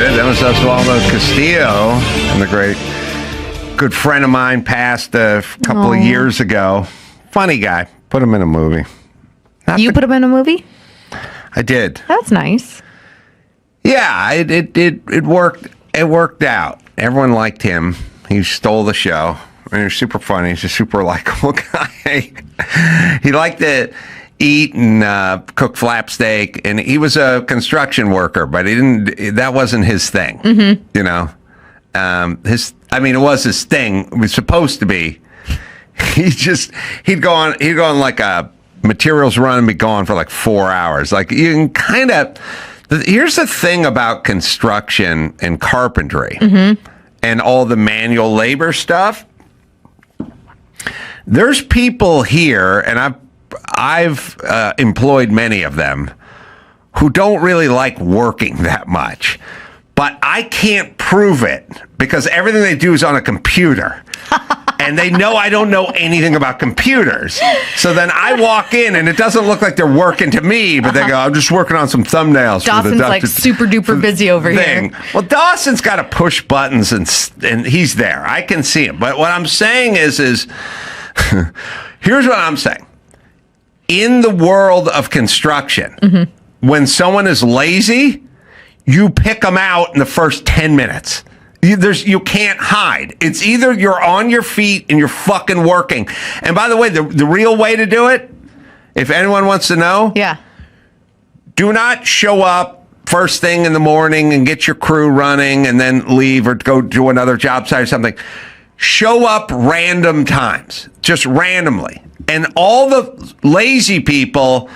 it. That was Osvaldo Castillo, and the great good friend of mine passed a couple of years ago. Funny guy. Put him in a movie. You put him in a movie? I did. That's nice. Yeah, it worked. It worked out. Everyone liked him. He stole the show. And he was super funny. He's a super likable guy. He liked to eat and cook flap steak, and he was a construction worker, but he didn't. That wasn't his thing. Mm-hmm. You know, it was his thing. It was supposed to be. He'd go on like a materials run and be gone for like 4 hours. Like you can kind of. Here's the thing about construction and carpentry and all the manual labor stuff. There's people here, and I've employed many of them who don't really like working that much, but I can't prove it because everything they do is on a computer. And they know I don't know anything about computers. So then I walk in and it doesn't look like they're working to me, but they go, I'm just working on some thumbnails. Dawson's like super duper busy over here. Well, Dawson's got to push buttons and he's there. I can see him. But what I'm saying is here's what I'm saying. In the world of construction, when someone is lazy, you pick them out in the first 10 minutes. You can't hide. It's either you're on your feet and you're fucking working. And by the way, the real way to do it, if anyone wants to know, do not show up first thing in the morning and get your crew running and then leave or go do another job site or something. Show up random times, just randomly. And all the lazy people,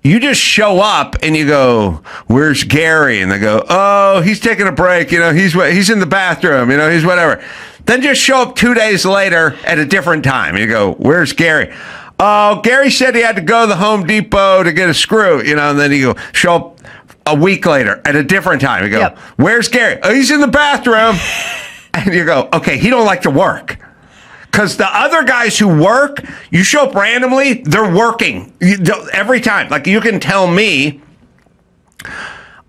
you just show up and you go, where's Gary? And they go, oh, he's taking a break. You know, he's in the bathroom. You know, he's whatever. Then just show up 2 days later at a different time. And you go, where's Gary? Oh, Gary said he had to go to the Home Depot to get a screw. You know, and then you go show up a week later at a different time. You go, where's Gary? Oh, he's in the bathroom. And you go, okay, he don't like to work. Because the other guys who work, you show up randomly, they're working every time. Like you can tell me,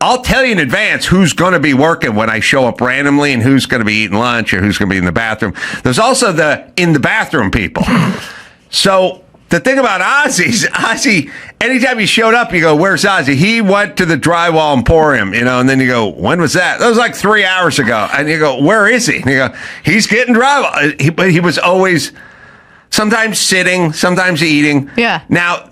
I'll tell you in advance who's going to be working when I show up randomly and who's going to be eating lunch or who's going to be in the bathroom. There's also the in the bathroom people. So the thing about Ozzy, anytime he showed up, you go, where's Ozzy? He went to the drywall emporium, you know, and then you go, when was that? That was like 3 hours ago. And you go, where is he? And you go, he's getting drywall. But he was always sometimes sitting, sometimes eating. Yeah. Now,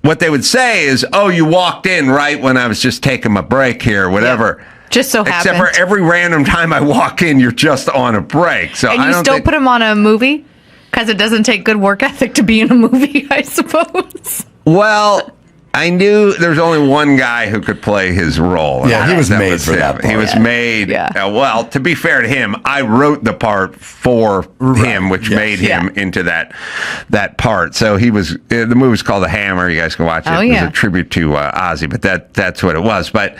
what they would say is, oh, you walked in right when I was just taking my break here, whatever. Yeah. Just so happened. Except for every random time I walk in, you're just on a break. So and you still put him on a movie? Because it doesn't take good work ethic to be in a movie, I suppose. Well, I knew there's only one guy who could play his role. Yeah, he was made for that part. He was made. Yeah. Well, to be fair to him, I wrote the part for him, which made him into that part. So he was. The movie's called The Hammer. You guys can watch it. It was a tribute to Ozzy, but that's what it was. But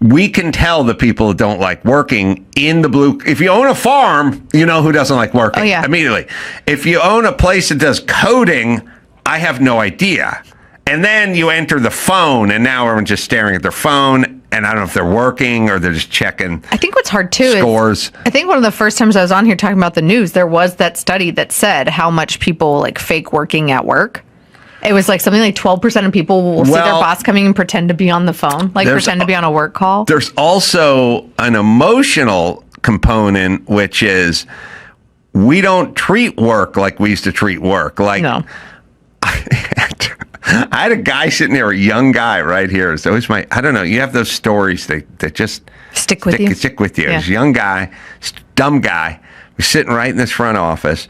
we can tell the people that don't like working in the blue. If you own a farm, you know who doesn't like working immediately. If you own a place that does coding, I have no idea. And then you enter the phone, and now everyone's just staring at their phone, and I don't know if they're working or they're just checking. I think what's hard too scores. I think one of the first times I was on here talking about the news, there was that study that said how much people like fake working at work. It was like something like 12% of people will see their boss coming and pretend to be on the phone, like pretend to be on a work call. There's also an emotional component, which is we don't treat work like we used to treat work. Like, no. I had a guy sitting there, a young guy right here. It's always I don't know, you have those stories that just stick with you. Stick with you. Yeah. This young guy, dumb guy, was sitting right in this front office,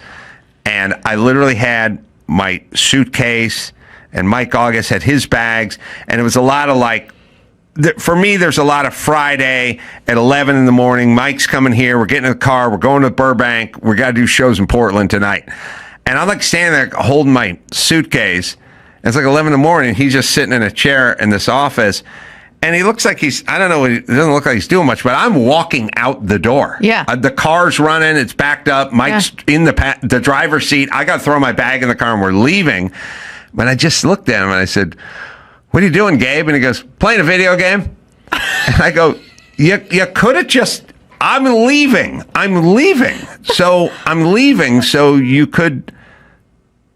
and I literally had my suitcase, and Mike August had his bags, and it was a lot of like, for me, there's a lot of Friday at 11 in the morning. Mike's coming here. We're getting in the car. We're going to Burbank. We got to do shows in Portland tonight. And I'm like standing there holding my suitcase. It's like 11 in the morning. He's just sitting in a chair in this office. And he looks like I don't know, it doesn't look like he's doing much, but I'm walking out the door. Yeah. The car's running. It's backed up. Mike's in the driver's seat. I got to throw my bag in the car and we're leaving. But I just looked at him and I said, what are you doing, Gabe? And he goes, playing a video game. And I go, you could have just, I'm leaving. So I'm leaving so you could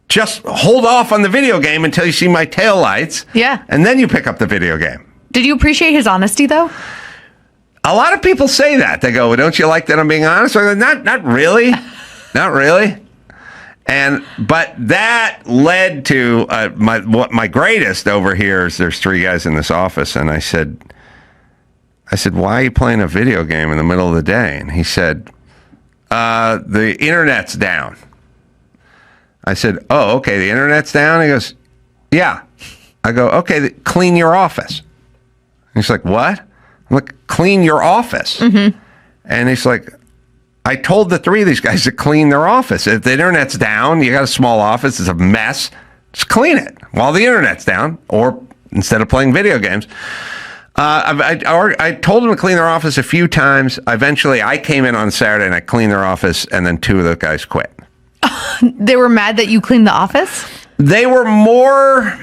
just hold off on the video game until you see my taillights. Yeah. And then you pick up the video game. Did you appreciate his honesty, though? A lot of people say that. They go, well, don't you like that I'm being honest? I go, not really. Not really. But that led to my greatest over here is there's 3 guys in this office. And I said, why are you playing a video game in the middle of the day? And he said, the internet's down. I said, oh, okay, the internet's down? He goes, yeah. I go, okay, clean your office. And he's like, what? I'm like, clean your office. Mm-hmm. And he's like, I told the 3 of these guys to clean their office. If the internet's down, you got a small office, it's a mess, just clean it while the internet's down, or instead of playing video games. I told them to clean their office a few times. Eventually, I came in on Saturday and I cleaned their office, and then 2 of the guys quit. They were mad that you cleaned the office? They were more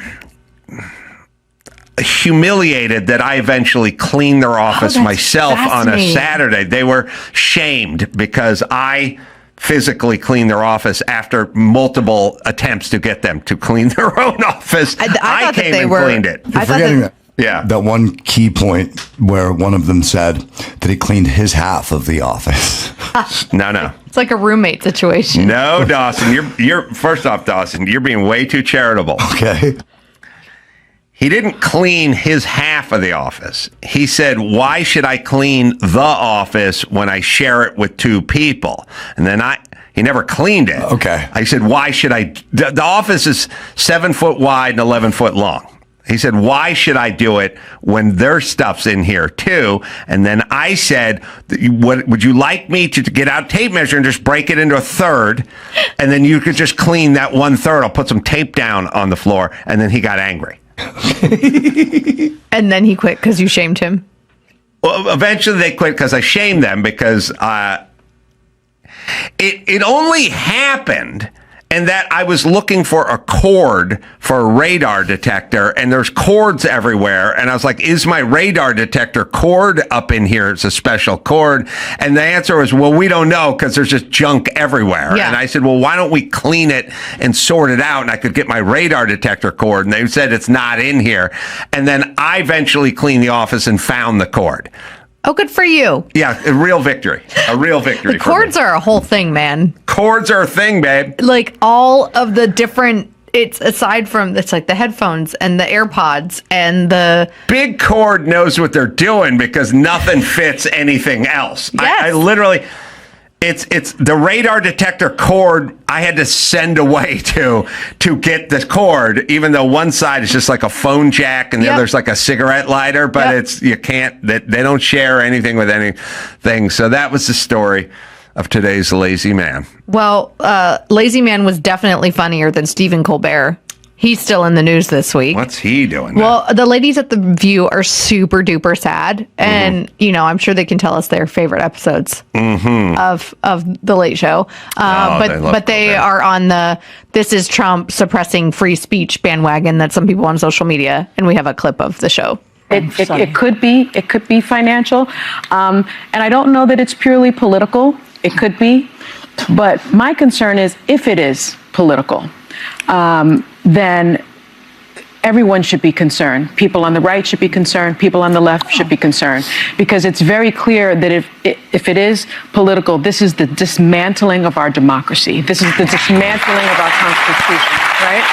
humiliated that I eventually cleaned their office myself on a Saturday. They were shamed because I physically cleaned their office after multiple attempts to get them to clean their own office. I came and cleaned it. You're forgetting that. Yeah. That one key point where one of them said that he cleaned his half of the office. No. It's like a roommate situation. No, Dawson. You're first off, Dawson, you're being way too charitable. Okay. He didn't clean his half of the office. He said, why should I clean the office when I share it with 2 people? And then he never cleaned it. Okay. I said, why should I? The office is 7 foot wide and 11 foot long. He said, why should I do it when their stuff's in here too? And then I said, would you like me to get out tape measure and just break it into a third? And then you could just clean that 1/3. I'll put some tape down on the floor. And then he got angry. And then he quit because you shamed him. Well, eventually they quit because I shamed them because it only happened and that I was looking for a cord for a radar detector, and there's cords everywhere. And I was like, is my radar detector cord up in here? It's a special cord. And the answer was, well, we don't know because there's just junk everywhere. Yeah. And I said, well, why don't we clean it and sort it out? And I could get my radar detector cord. And they said it's not in here. And then I eventually cleaned the office and found the cord. Oh, good for you. Yeah, a real victory. A real victory. The cords are a whole thing, man. Cords are a thing, babe. Like all of the different, it's aside from, it's like the headphones and the AirPods and the... Big cord knows what they're doing because nothing fits anything else. Yes. I literally... It's the radar detector cord I had to send away to get the cord, even though one side is just like a phone jack and the other's like a cigarette lighter, but you can't, they don't share anything with anything. So that was the story of today's Lazy Man. Well, Lazy Man was definitely funnier than Stephen Colbert. He's still in the news this week. What's he doing now? Well, the ladies at The View are super duper sad. And, I'm sure they can tell us their favorite episodes of The Late Show. But they are on the This Is Trump suppressing free speech bandwagon that some people on social media. And we have a clip of the show. It could be financial. And I don't know that it's purely political. It could be. But my concern is if it is political, then everyone should be concerned. People on the right should be concerned. People on the left should be concerned. Because it's very clear that if it is political, this is the dismantling of our democracy. This is the dismantling of our Constitution, right?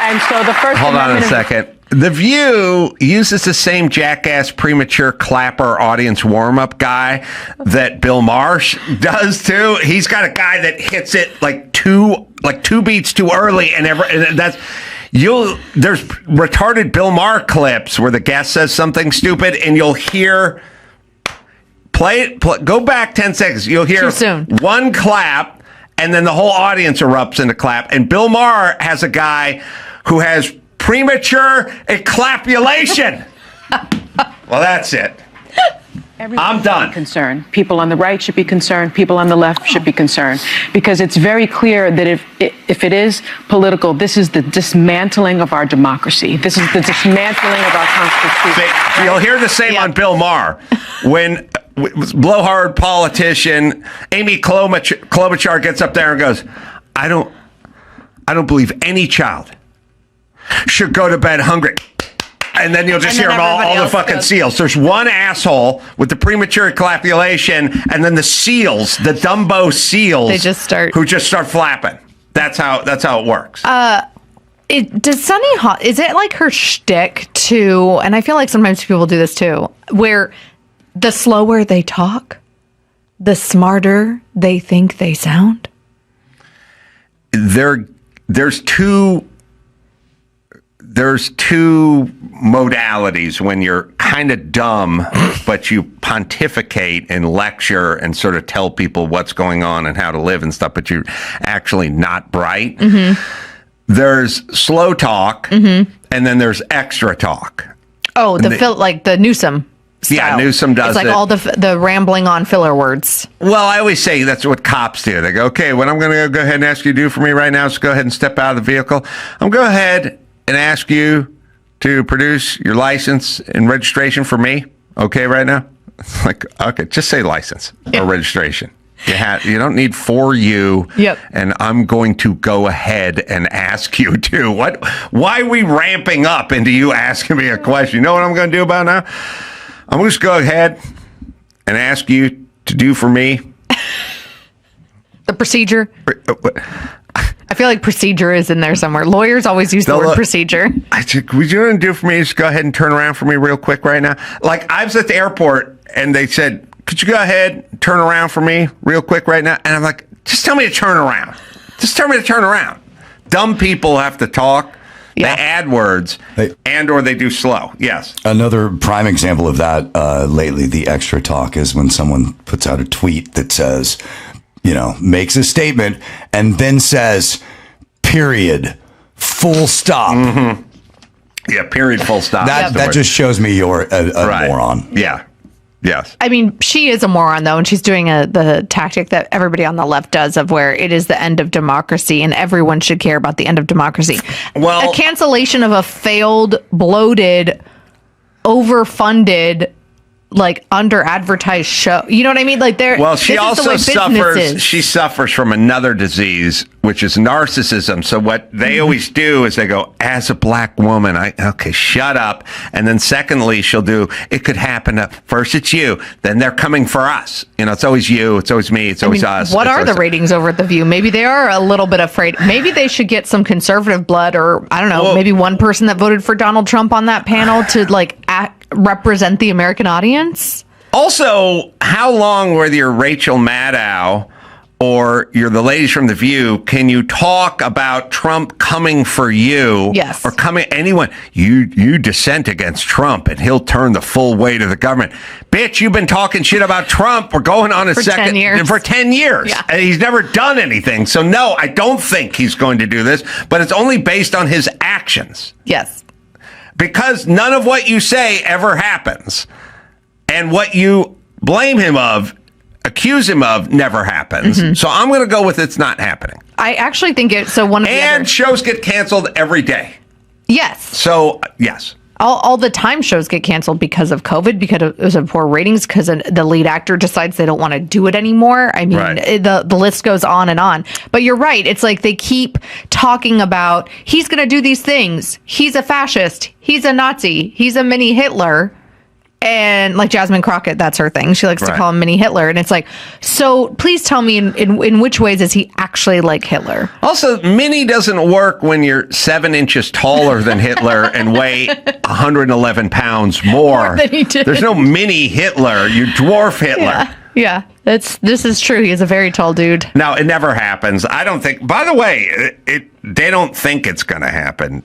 And so the First Hold on a Amendment second. The View uses the same jackass premature clapper audience warm-up guy that Bill Maher does too. He's got a guy that hits it like two beats too early, and there's retarded Bill Maher clips where the guest says something stupid, and you'll hear go back 10 seconds. You'll hear Too soon. One clap, and then the whole audience erupts into clap. And Bill Maher has a guy who has premature ejaculation. Well, that's it. Everyone I'm should done. be concerned. People on the right should be concerned. People on the left should be concerned, because it's very clear that if it is political, this is the dismantling of our democracy. This is the dismantling of our Constitution. You'll hear the same on Bill Maher when blowhard politician Amy Klobuchar gets up there and goes, I don't believe any child should go to bed hungry. And then you'll just hear them all the fucking SEALs. There's one asshole with the premature ejaculation, and then the SEALs, the Dumbo SEAls, who just start flapping. That's how it works. Does Sunny Hawk, is it like her shtick to, and I feel like sometimes people do this too, where the slower they talk, the smarter they think they sound? There's two modalities when you're kind of dumb, but you pontificate and lecture and sort of tell people what's going on and how to live and stuff, but you're actually not bright. Mm-hmm. There's slow talk, and then there's extra talk. Oh, like the Newsom style. Yeah, Newsom does it. It's like all the rambling on filler words. Well, I always say that's what cops do. They go, okay, what I'm going to go ahead and ask you to do for me right now is go ahead and step out of the vehicle. I'm going to go ahead and ask you to produce your license and registration for me. Okay, right now? It's like, okay, just say license or registration. You don't need for you. Yep. And I'm going to go ahead and ask you to. Why are we ramping up into you asking me a question? You know what I'm going to do about now? I'm going to just go ahead and ask you to do for me the procedure. I feel like procedure is in there somewhere. Lawyers always use the word procedure. I said, would you want to do for me? Just go ahead and turn around for me real quick right now. Like, I was at the airport and they said, could you go ahead and turn around for me real quick right now? And I'm like, just tell me to turn around. Just tell me to turn around. Dumb people have to talk. Yeah. They add words and or they do slow. Yes. Another prime example of that lately, the extra talk, is when someone puts out a tweet that says, makes a statement and then says, period, full stop. Mm-hmm. Yeah, period, full stop. That just shows me you're a moron. Yeah. Yes. I mean, she is a moron, though, and she's doing the tactic that everybody on the left does of where it is the end of democracy and everyone should care about the end of democracy. Well, a cancellation of a failed, bloated, overfunded, like under advertised show. You know what I mean? Like she also suffers from another disease, which is narcissism. So what they always do is they go, as a black woman, okay, shut up. And then secondly, she'll do, it could happen to, first it's you, then they're coming for us. It's always you, it's always me, it's always us. What are the ratings over at The View? Maybe they are a little bit afraid. Maybe they should get some conservative blood, or I don't know, maybe one person that voted for Donald Trump on that panel to represent the American audience. Also, how long, whether you're Rachel Maddow or you're the ladies from The View, can you talk about Trump coming for you? Yes. Or coming, anyone, you dissent against Trump and he'll turn the full weight of the government. Bitch, you've been talking shit about Trump. We're going on for 10 years. Yeah. And he's never done anything. So no, I don't think he's going to do this, but it's only based on his actions. Yes. Because none of what you say ever happens. And what you blame him of, accuse him of, never happens. Mm-hmm. So I'm going to go with it's not happening. I actually think it's one of the And shows get canceled every day. Yes. So, yes. All the time shows get canceled because of COVID, because it was of poor ratings, because the lead actor decides they don't want to do it anymore. I mean, the list goes on and on. But you're right. It's like they keep talking about, he's going to do these things. He's a fascist. He's a Nazi. He's a mini Hitler. And like Jasmine Crockett, that's her thing. She likes to call him mini Hitler. And it's like, so please tell me in which ways is he actually like Hitler? Also, mini doesn't work when you're 7 inches taller than Hitler and weigh 111 pounds more than he did. There's no mini Hitler. You dwarf Hitler. Yeah. This is true. He is a very tall dude. No, it never happens. I don't think, by the way, they don't think it's going to happen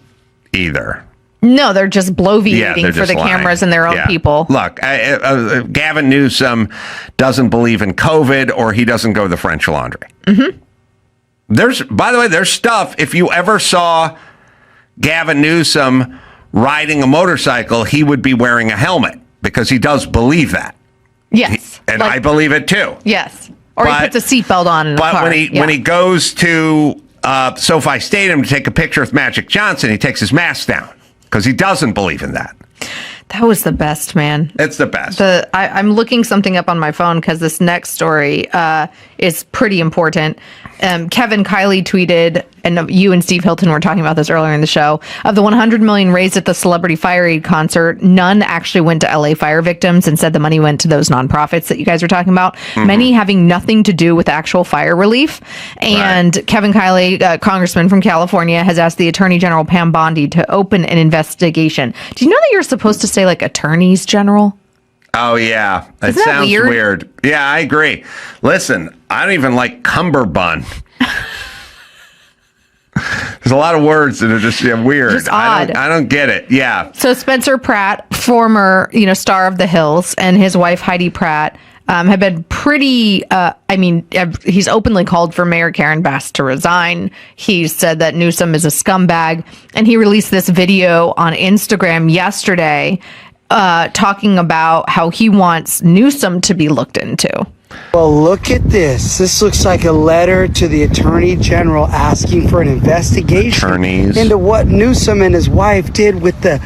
either. No, they're just bloviating for the cameras and their own people. Look, Gavin Newsom doesn't believe in COVID, or he doesn't go to the French Laundry. Mm-hmm. By the way, there's stuff. If you ever saw Gavin Newsom riding a motorcycle, he would be wearing a helmet because he does believe that. And I believe it too. Yes. Or he puts a seatbelt on in a car. But when he goes to SoFi Stadium to take a picture with Magic Johnson, he takes his mask down because he doesn't believe in that. That was the best, man. It's the best. I'm looking something up on my phone because this next story is pretty important. Kevin Kiley tweeted, and you and Steve Hilton were talking about this earlier in the show, of the $100 million raised at the Celebrity Fire Aid concert, none actually went to LA fire victims, and said the money went to those nonprofits that you guys were talking about, many having nothing to do with actual fire relief. And Kevin Kiley, congressman from California, has asked the Attorney General Pam Bondi to open an investigation. Do you know that you're supposed to say like attorneys general? Oh, yeah. It Isn't that sounds weird? weird. Yeah, I agree. Listen, I don't even like cummerbund. There's a lot of words that are just weird. Just odd. I don't get it. Yeah. So Spencer Pratt, former, star of The Hills, and his wife Heidi Pratt have been pretty, he's openly called for Mayor Karen Bass to resign. He said that Newsom is a scumbag. And he released this video on Instagram yesterday talking about how he wants Newsom to be looked into. Well, look at this. This looks like a letter to the Attorney General asking for an investigation into what Newsom and his wife did with the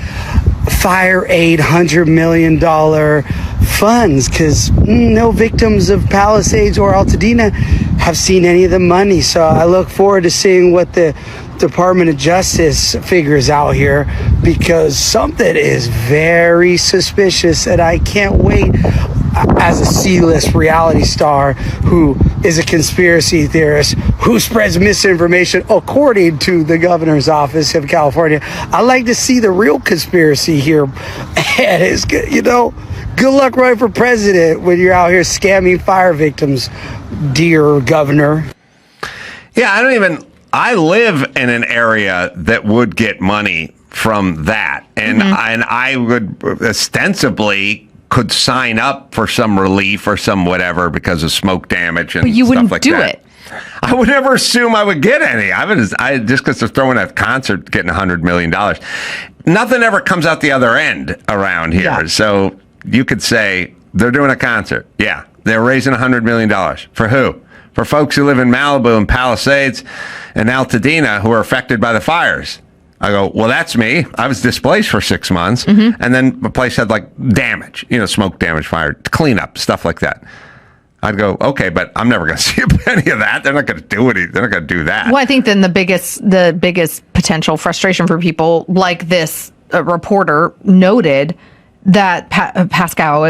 fire aid $100 million funds, because no victims of Palisades or Altadena have seen any of the money. So I look forward to seeing what the Department of Justice figures out here, because something is very suspicious, and I can't wait. As a C-list reality star who is a conspiracy theorist who spreads misinformation according to the governor's office of California, I like to see the real conspiracy here. And it's good, good luck running for president when you're out here scamming fire victims, dear governor. Yeah, I live in an area that would get money from that. And I would ostensibly could sign up for some relief or some whatever because of smoke damage and but you stuff wouldn't like do that. it. I would never assume I would get any. Just because they're throwing a concert, getting $100 million. Nothing ever comes out the other end around here. Yeah. So you could say they're doing a concert. Yeah, they're raising $100 million. For who? For folks who live in Malibu and Palisades and Altadena who are affected by the fires. I go, well, that's me. I was displaced for 6 months. And then the place had damage, smoke damage, fire, cleanup, stuff like that. I'd go, okay, but I'm never going to see a penny of that. They're not going to do it. They're not going to do that. Well, I think then the biggest potential frustration for people like this reporter noted that Pasco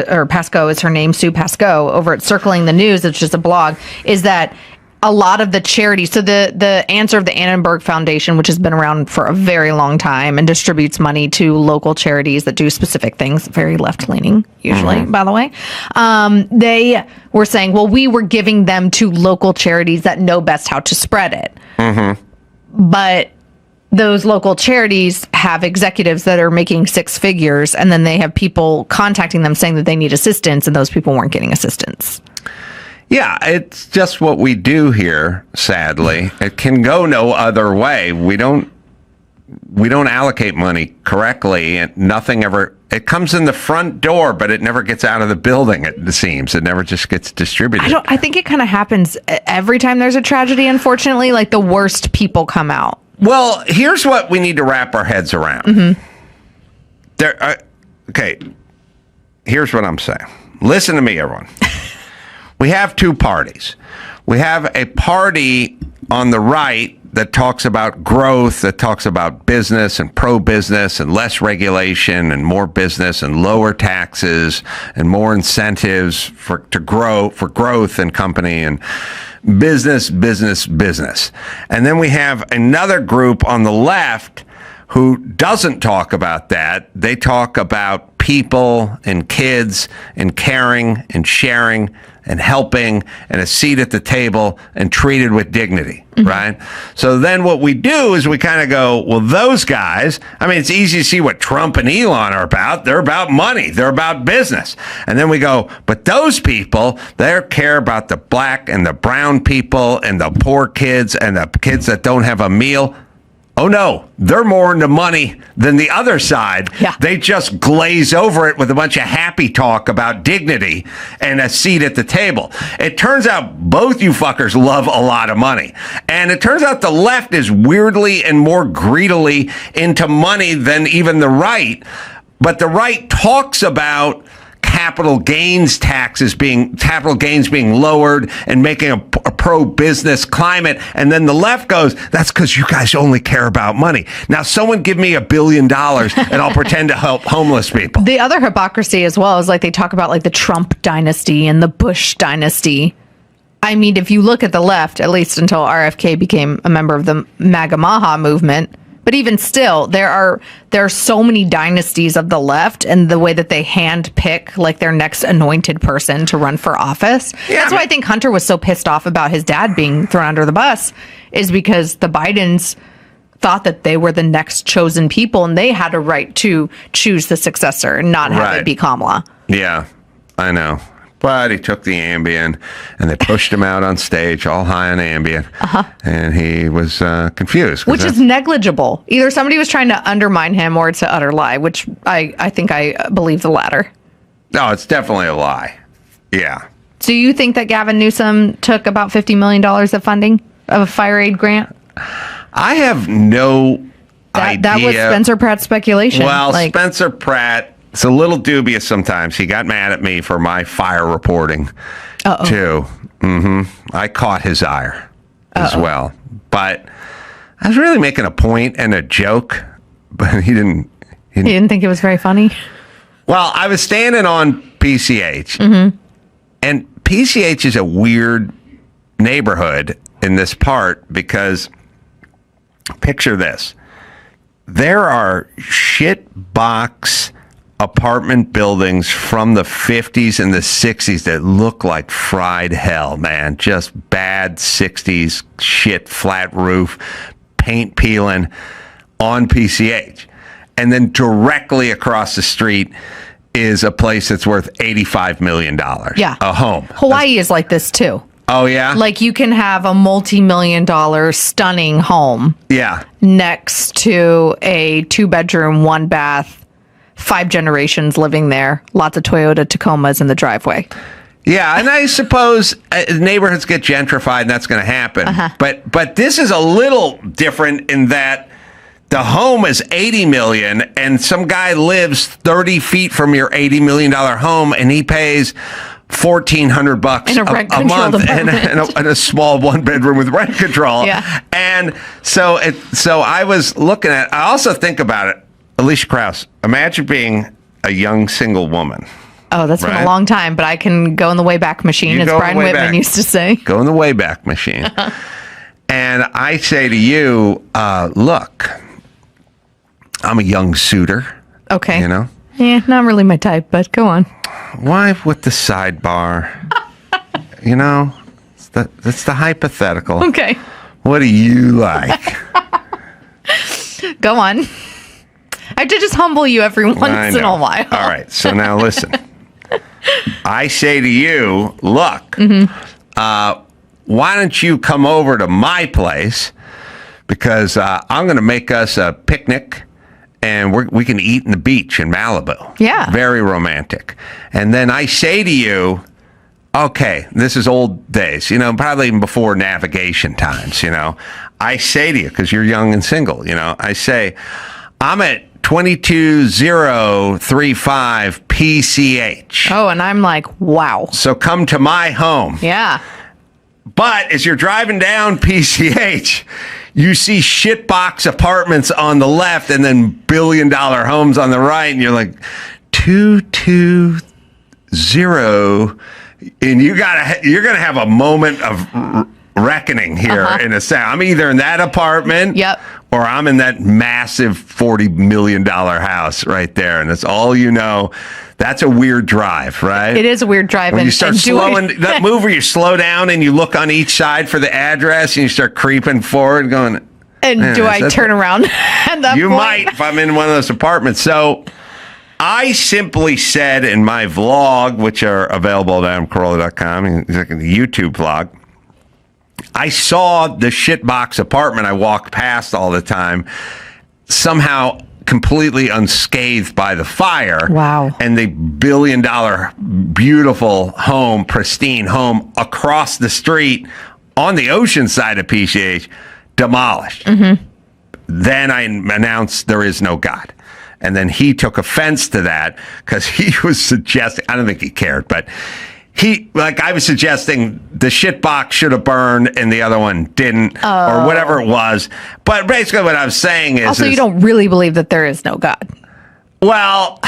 is her name, Sue Pasco, over at Circling the News, it's just a blog, is that a lot of the charities, so the answer of the Annenberg Foundation, which has been around for a very long time and distributes money to local charities that do specific things, very left-leaning usually, by the way, they were saying, well, we were giving them to local charities that know best how to spread it. But those local charities have executives that are making six figures, and then they have people contacting them saying that they need assistance, and those people weren't getting assistance. Yeah, it's just what we do here, sadly. It can go no other way. We don't allocate money correctly, and nothing ever, it comes in the front door, but it never gets out of the building, it seems. It never just gets distributed. I think it kind of happens every time there's a tragedy, unfortunately, like the worst people come out. Well, here's what we need to wrap our heads around. Okay, here's what I'm saying. Listen to me, everyone. We have two parties. We have a party on the right that talks about growth, that talks about business and pro-business and less regulation and more business and lower taxes and more incentives for growth and company and business. And then we have another group on the left who doesn't talk about that. They talk about people and kids and caring and sharing and helping and a seat at the table and treated with dignity, right? So then what we do is we kind of go, well, those guys, it's easy to see what Trump and Elon are about. They're about money. They're about business. And then we go, but those people, they care about the black and the brown people and the poor kids and the kids that don't have a meal. Oh no, they're more into money than the other side. Yeah. They just glaze over it with a bunch of happy talk about dignity and a seat at the table. It turns out both you fuckers love a lot of money. And it turns out the left is weirdly and more greedily into money than even the right. But the right talks about capital gains being lowered and making a pro-business climate. And then the left goes, that's because you guys only care about money. Now, someone give me $1 billion and I'll pretend to help homeless people. The other hypocrisy as well is like they talk about like the Trump dynasty and the Bush dynasty. I mean, if you look at the left, at least until RFK became a member of the MAGA Maha movement, but even still, there are so many dynasties of the left and the way that they handpick like their next anointed person to run for office. Yeah, that's why I think Hunter was so pissed off about his dad being thrown under the bus, is because the Bidens thought that they were the next chosen people and they had a right to choose the successor and not have it be Kamala. Yeah, I know. But he took the Ambien, and they pushed him out on stage, all high on Ambien. And he was confused. Which is negligible. Either somebody was trying to undermine him or it's an utter lie, which I think I believe the latter. No, it's definitely a lie. Yeah. Do you think that Gavin Newsom took about $50 million of funding of a fire aid grant? I have no idea. That was Spencer Pratt's speculation. Well, Spencer Pratt... It's a little dubious sometimes. He got mad at me for my fire reporting, too. I caught his ire as well. But I was really making a point and a joke, but he didn't think it was very funny? Well, I was standing on PCH, and PCH is a weird neighborhood in this part because, picture this. There are shitbox apartment buildings from the 50s and the 60s that look like fried hell, man. Just bad 60s shit, flat roof, paint peeling on PCH. And then directly across the street is a place that's worth $85 million. Yeah. A home. Hawaii is like this too. Oh, yeah? Like you can have a multi-million-dollar stunning home. Yeah. Next to a 2-bedroom, 1-bath, 5 generations living there. Lots of Toyota Tacomas in the driveway. Yeah, and I suppose neighborhoods get gentrified, and that's going to happen. But this is a little different in that the home is $80 million, and some guy lives 30 feet from your $80 million home, and he pays $1,400 in a rent-controlled apartment and a small 1-bedroom with rent control. Yeah. And so I was looking at. I also think about it. Alicia Krause, imagine being a young single woman. Oh, that's been a long time, but I can go in the Wayback Machine, as Brian Whitman used to say. Go in the Wayback Machine. And I say to you, look, I'm a young suitor. Okay. You know? Yeah, not really my type, but go on. Why with the sidebar? You know, it's the hypothetical. Okay. What do you like? Go on. I have to just humble you every once in a while. All right. So now listen. I say to you, look, why don't you come over to my place? Because I'm going to make us a picnic and we can eat in the beach in Malibu. Yeah. Very romantic. And then I say to you, okay, this is old days, you know, probably even before navigation times, you know. I say to you, because you're young and single, you know, I say, I'm at 22035 PCH. Oh, and I'm like, wow. So come to my home. Yeah. But as you're driving down PCH, you see shitbox apartments on the left and then $1 billion homes on the right. And you're like, 220. And you're going to have a moment of reckoning here in a second. I'm either in that apartment or I'm in that massive $40 million house right there. And that's all you know. That's a weird drive, right? It is a weird drive. When you start slowing, that move where you slow down and you look on each side for the address and you start creeping forward going, and do I turn around at that you point? might if I'm in one of those apartments. So I simply said in my vlog, which are available at adamcarolla.com, it's like a YouTube vlog, I saw the shitbox apartment I walk past all the time somehow completely unscathed by the fire. Wow. And the $1 billion beautiful home, pristine home across the street on the ocean side of PCH demolished. Mm-hmm. Then I announced there is no God. And then he took offense to that because he was suggesting, I don't think he cared, but I was suggesting the shit box should have burned and the other one didn't, or whatever it was. But basically what I was saying is... Also, you don't really believe that there is no God. Well...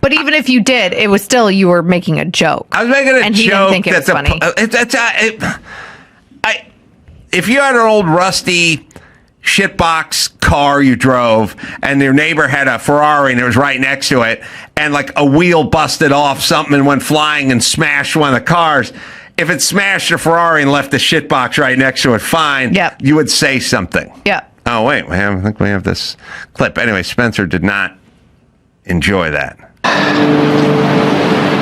But even if you did, it was still, you were making a joke. I was making a joke. And he didn't think it was funny. If you had an old rusty shitbox car you drove and your neighbor had a Ferrari and it was right next to it and like a wheel busted off something and went flying and smashed one of the cars, if it smashed your Ferrari and left the shitbox right next to it, fine, yep, you would say something. Yeah. Oh, wait, I think we have this clip. Anyway, Spencer did not enjoy that.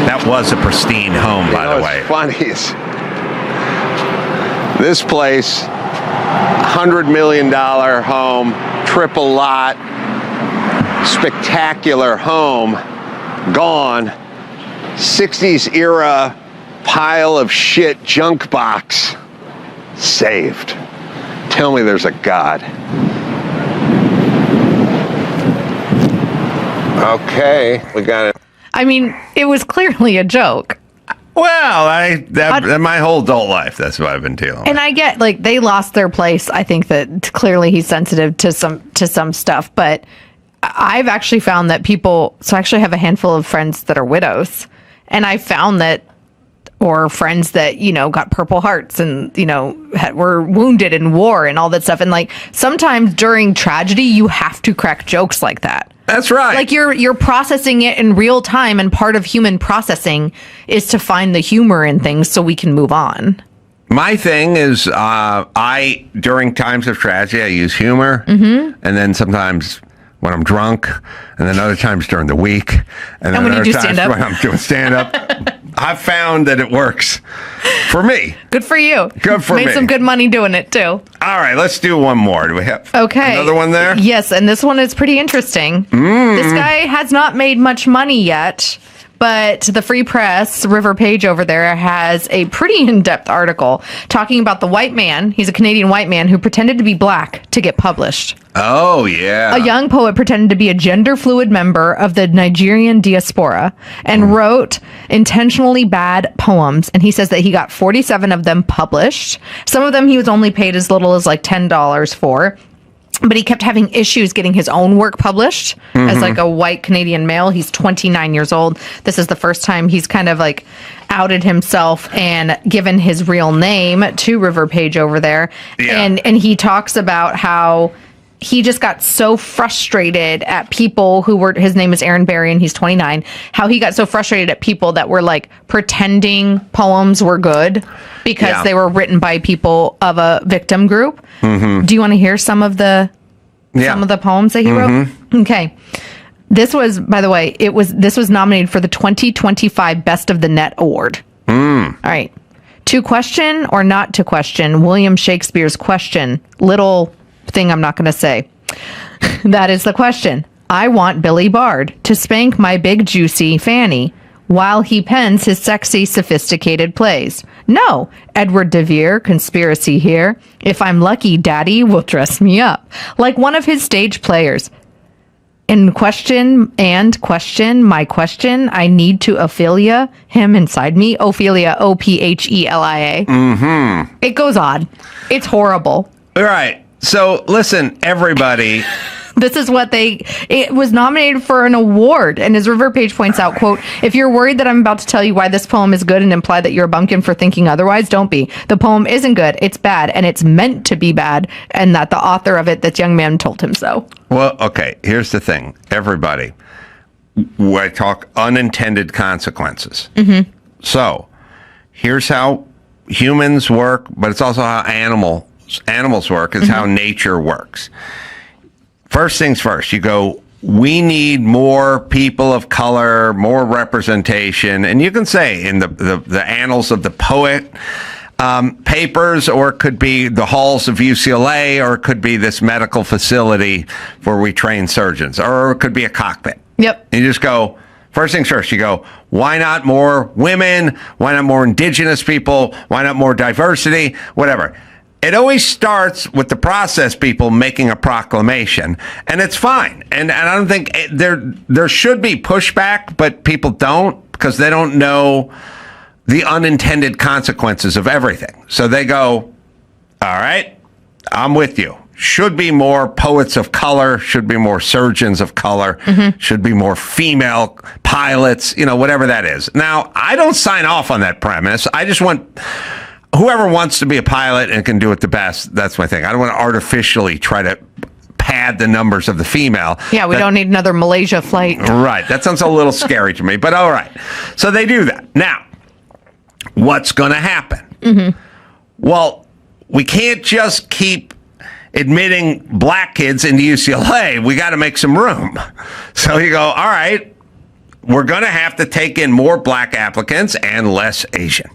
That was a pristine home, by the way. What's funny is this place, $100 million home, triple lot, spectacular home, gone. 60s era pile of shit junk box, saved. Tell me there's a God. Okay, we got it. I mean, it was clearly a joke. Well, my whole adult life, that's what I've been dealing with. And I get, like, they lost their place. I think that clearly he's sensitive to some stuff. But I've actually found that so I actually have a handful of friends that are widows. And I found that, or friends that, got Purple Hearts and, were wounded in war and all that stuff. And, like, sometimes during tragedy, you have to crack jokes like that. That's right. Like you're processing it in real time, and part of human processing is to find the humor in things so we can move on. My thing is, during times of tragedy, I use humor, and then sometimes when I'm drunk, and then other times during the week, and then when you other do times stand-up. when I'm doing stand-up. I've found that it works for me. Good for you. Good for me. Made some good money doing it too. All right, let's do one more. Do we have another one there? Yes, and this one is pretty interesting. This guy has not made much money yet, but the Free Press, River Page over there, has a pretty in-depth article talking about the white man. He's a Canadian white man who pretended to be black to get published. Oh, yeah. A young poet pretended to be a gender-fluid member of the Nigerian diaspora and wrote intentionally bad poems. And he says that he got 47 of them published. Some of them he was only paid as little as like $10 for. But he kept having issues getting his own work published as like a white Canadian male. He's 29 years old. This is the first time he's kind of like outed himself and given his real name to River Page over there. Yeah. And he talks about how he just got so frustrated at people who were, his name is Aaron Barry and he's 29, how he got so frustrated at people that were like pretending poems were good because they were written by people of a victim group. Do you want to hear some of the poems that he wrote? Okay. This was, by the way, this was nominated for the 2025 Best of the Net Award. All right. To question or not to question William Shakespeare's question, little thing I'm not going to say. That is the question. I want Billy Bard to spank my big juicy Fanny while he pens his sexy sophisticated plays. No, Edward de Vere, conspiracy here. If I'm lucky, Daddy will dress me up like one of his stage players. In question, my question, I need to Ophelia him inside me. Ophelia, Ophelia. It goes on. It's horrible. All right. So listen, everybody. This is what it was nominated for an award. And as River Page points out, quote, if you're worried that I'm about to tell you why this poem is good and imply that you're a bumpkin for thinking otherwise, don't be. The poem isn't good. It's bad. And it's meant to be bad. And that the author of it, this young man, told him so. Well, okay. Here's the thing. Everybody, I talk unintended consequences. So here's how humans work, but it's also how animals work, is how nature works. First things first, you go, we need more people of color, more representation. And you can say in the annals of the poet, papers, or it could be the halls of UCLA, or it could be this medical facility where we train surgeons, or it could be a cockpit. Yep. And you just go, first things first, you go, why not more women? Why not more indigenous people? Why not more diversity? Whatever. It always starts with the process people making a proclamation, and it's fine. And I don't think there should be pushback, but people don't, because they don't know the unintended consequences of everything. So they go, all right, I'm with you. Should be more poets of color, should be more surgeons of color, should be more female pilots, whatever that is. Now, I don't sign off on that premise. I just want whoever wants to be a pilot and can do it the best. That's my thing. I don't want to artificially try to pad the numbers of the female. Yeah, we don't need another Malaysia flight. Right. That sounds a little scary to me, but all right. So they do that. Now, what's going to happen? Well, we can't just keep admitting black kids into UCLA. We got to make some room. So you go, all right, we're going to have to take in more black applicants and less Asian.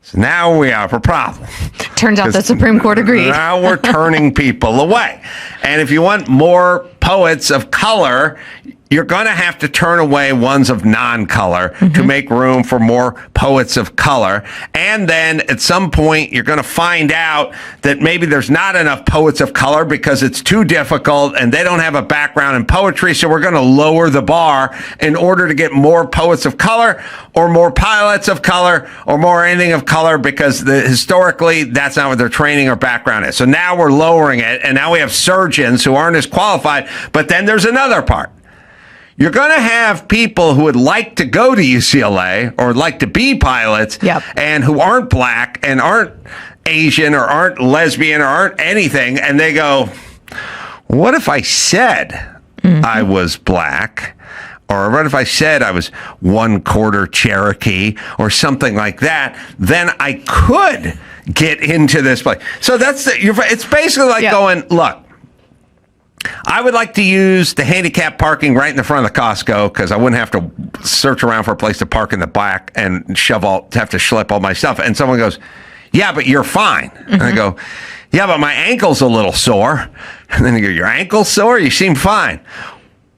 So now we have a problem. Turns out the Supreme Court agreed. Now we're turning people away. And if you want more poets of color, you're going to have to turn away ones of non-color to make room for more poets of color. And then at some point, you're going to find out that maybe there's not enough poets of color because it's too difficult and they don't have a background in poetry. So we're going to lower the bar in order to get more poets of color or more pilots of color or more anything of color, because historically, that's not what their training or background is. So now we're lowering it. And now we have surgeons who aren't as qualified. But then there's another part. You're going to have people who would like to go to UCLA or like to be pilots and who aren't black and aren't Asian or aren't lesbian or aren't anything. And they go, what if I said I was black? Or what if I said I was 1/4 Cherokee or something like that? Then I could get into this place. So it's basically like going, look, I would like to use the handicap parking right in the front of the Costco, because I wouldn't have to search around for a place to park in the back and have to schlep all my stuff. And someone goes, yeah, but you're fine. And I go, yeah, but my ankle's a little sore. And then you go, your ankle's sore? You seem fine.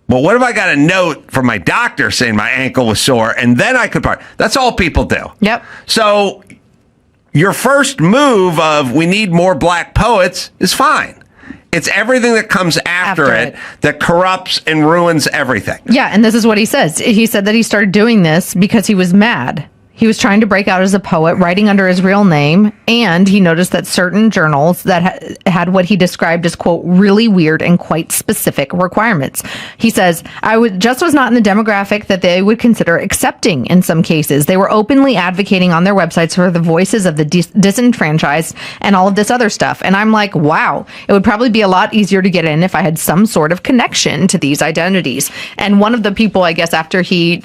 Well, what if I got a note from my doctor saying my ankle was sore, and then I could park? That's all people do. Yep. So your first move of we need more black poets is fine. It's everything that comes after it that corrupts and ruins everything. Yeah, and this is what he says. He said that he started doing this because he was mad. He was trying to break out as a poet, writing under his real name, and he noticed that certain journals that had what he described as, quote, really weird and quite specific requirements. He says, I was not in the demographic that they would consider accepting in some cases. They were openly advocating on their websites for the voices of the disenfranchised and all of this other stuff. And I'm like, wow, it would probably be a lot easier to get in if I had some sort of connection to these identities. And one of the people, I guess, after he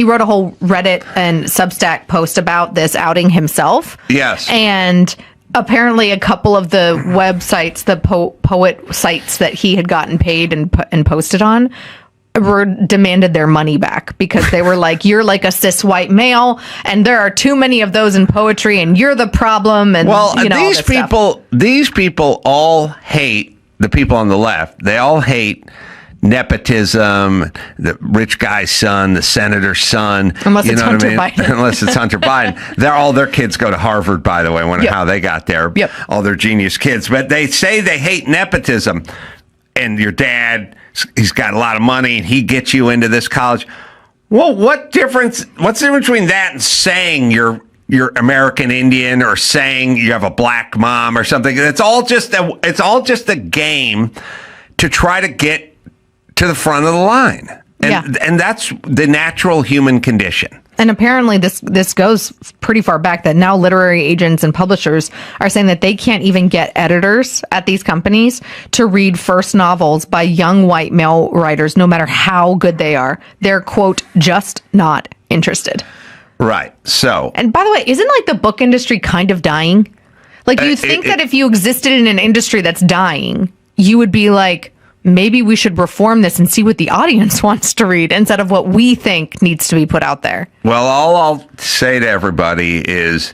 wrote a whole Reddit and Substack post about this, outing himself. Yes. And apparently a couple of the websites, the poet sites that he had gotten paid and posted on, demanded their money back, because they were like, you're like a cis white male and there are too many of those in poetry and you're the problem. And these people all hate the people on the left. They all hate nepotism, the rich guy's son, the senator's son. Unless it's Hunter Biden. Unless it's Hunter Biden. All their kids go to Harvard, by the way. I wonder how they got there. Yep. All their genius kids. But they say they hate nepotism. And your dad, he's got a lot of money and he gets you into this college. Well, what's the difference between that and saying you're American Indian or saying you have a black mom or something? It's all just a game to try to get to the front of the line. And that's the natural human condition. And apparently this goes pretty far back, that now literary agents and publishers are saying that they can't even get editors at these companies to read first novels by young white male writers, no matter how good they are. They're, quote, just not interested. Right. So. And by the way, isn't like the book industry kind of dying? Like, you think that if you existed in an industry that's dying, you would be like, maybe we should reform this and see what the audience wants to read instead of what we think needs to be put out there. Well, all I'll say to everybody is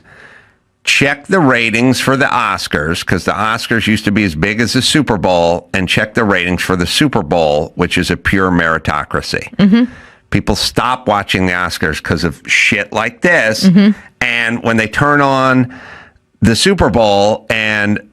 check the ratings for the Oscars, because the Oscars used to be as big as the Super Bowl, and check the ratings for the Super Bowl, which is a pure meritocracy. People stop watching the Oscars because of shit like this. And when they turn on the Super Bowl and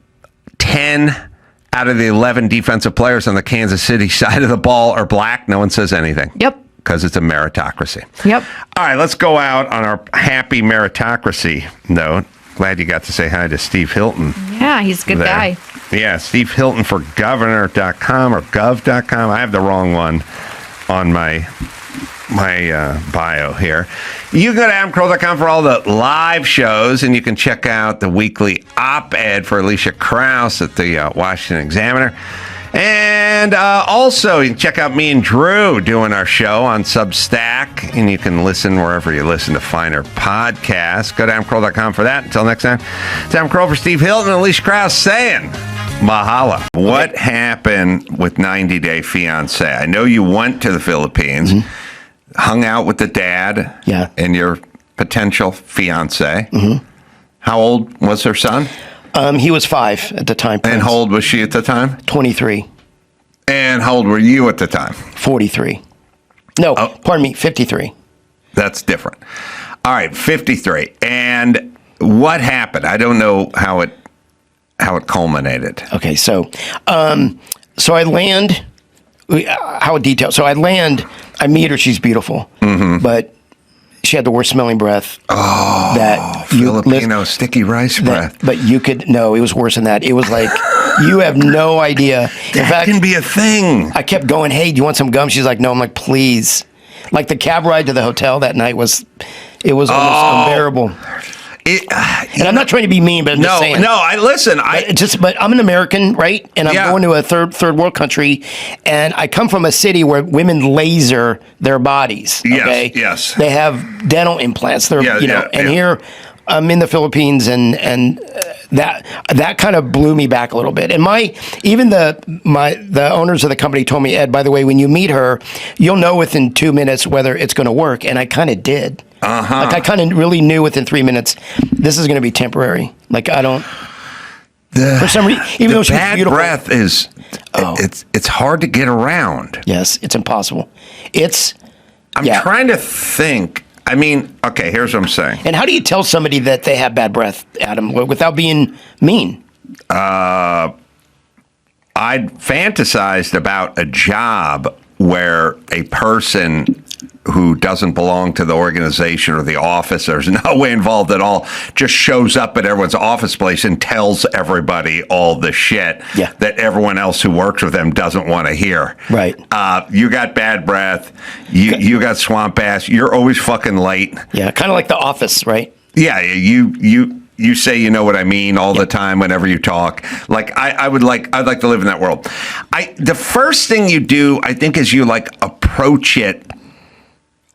10 out of the 11 defensive players on the Kansas City side of the ball are black, no one says anything. Yep. Because it's a meritocracy. Yep. All right, let's go out on our happy meritocracy note. Glad you got to say hi to Steve Hilton. Yeah, he's a good guy. Yeah, Steve Hilton for governor.com or gov.com. I have the wrong one on my bio here. You can go to adamcarolla.com for all the live shows, and you can check out the weekly op-ed for Alicia Krause at the Washington Examiner. And also, you can check out me and Drew doing our show on Substack, and you can listen wherever you listen to finer podcasts. Go to adamcarolla.com for that. Until next time, it's Adam Carolla for Steve Hilton and Alicia Krause saying mahalo. What happened with 90 Day Fiance? I know you went to the Philippines, hung out with the dad and your potential fiance. How old was her son? He was 5 at the time. And how old was she at the time? 23. And how old were you at the time? 43. No, pardon me, 53. That's different. All right, 53. And what happened? I don't know how it culminated. Okay, so I land. How detailed? So I land. I meet her. She's beautiful, but she had the worst smelling breath. Filipino sticky rice breath. But you could no. It was worse than that. It was like you have no idea. In fact, can be a thing. I kept going. Hey, do you want some gum? She's like, no. I'm like, please. Like the cab ride to the hotel that night was almost unbearable. And I'm not trying to be mean, but I'm just saying. But I'm an American, right? And I'm going to a third world country, and I come from a city where women laser their bodies. Okay? Yes. They have dental implants. And here I'm in the Philippines, and that kind of blew me back a little bit. And the owners of the company told me, Ed, by the way, when you meet her, you'll know within 2 minutes whether it's going to work. And I kind of did. Like I kind of really knew within 3 minutes, this is going to be temporary. Like I don't. For some reason, even though she's beautiful, breath is. It's hard to get around. Yes, it's impossible. I'm trying to think. I mean, okay, here's what I'm saying. And how do you tell somebody that they have bad breath, Adam, without being mean? I'd fantasized about a job where a person who doesn't belong to the organization or the office, there's no way involved at all, just shows up at everyone's office place and tells everybody all the shit that everyone else who works with them doesn't want to hear. Right. You got bad breath. You got swamp ass. You're always fucking late. Yeah, kind of like The Office, right? Yeah, you say you know what I mean all the time whenever you talk. Like I'd like to live in that world. The first thing you do, I think, is you like approach it.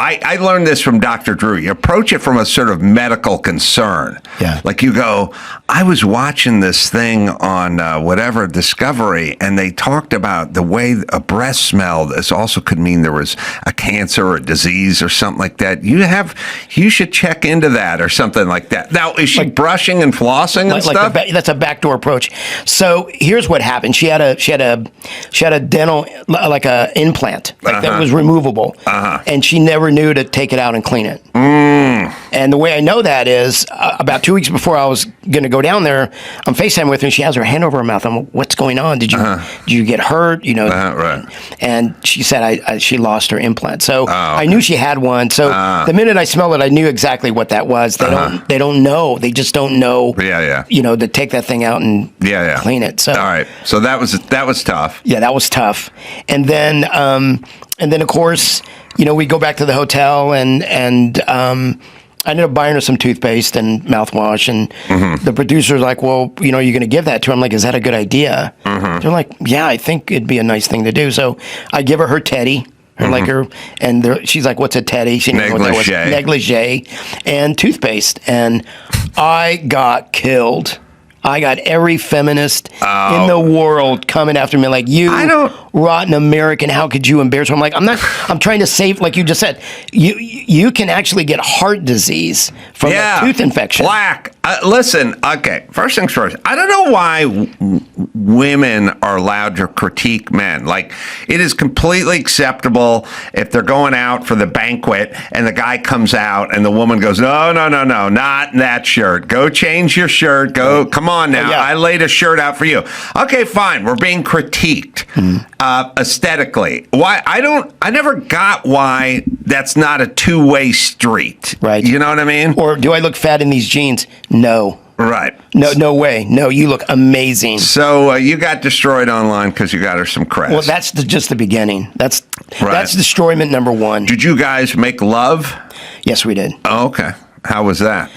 I learned this from Dr. Drew. You approach it from a sort of medical concern. Yeah. Like you go, I was watching this thing on whatever Discovery, and they talked about the way a breath smelled. This also could mean there was a cancer or a disease or something like that. You should check into that or something like that. Now, is she brushing and flossing and stuff? That's a backdoor approach. So here's what happened. She had a dental, like a implant that was removable, and she never knew to take it out and clean it. And the way I know that is about 2 weeks before I was going to go down there, I'm FaceTime with her, and she has her hand over her mouth. I'm like, what's going on? Did you get hurt? Right. And she said she lost her implant. So I knew she had one. So the minute I smelled it, I knew exactly what that was. They don't know. They just don't know. To take that thing out and clean it. So all right. So that was tough. Yeah, that was tough. And then of course, we go back to the hotel, and I ended up buying her some toothpaste and mouthwash, and the producer's like, well, you're going to give that to her. I'm like, is that a good idea? They're like, yeah, I think it'd be a nice thing to do. So I give her teddy, she's like, what's a teddy? She didn't know what that was. Negligee and toothpaste. And I got killed. I got every feminist in the world coming after me like, you rotten American. How could you embarrass her? I'm like, I'm trying to save, like you just said, you can actually get heart disease from a tooth infection. Plaque. Listen, okay, first things first. I don't know why women are allowed to critique men. Like, it is completely acceptable if they're going out for the banquet and the guy comes out and the woman goes, no, not that shirt. Go change your shirt. Go, come on now. I laid a shirt out for you. Okay, fine. We're being critiqued aesthetically. Why? I never got why that's not a two-way street. Right. You know what I mean? Or do I look fat in these jeans? No. Right. No way. No, you look amazing. So you got destroyed online because you got her some crest. Well, that's just the beginning. That's destroyment number one. Did you guys make love? Yes, we did. Oh, okay. How was that?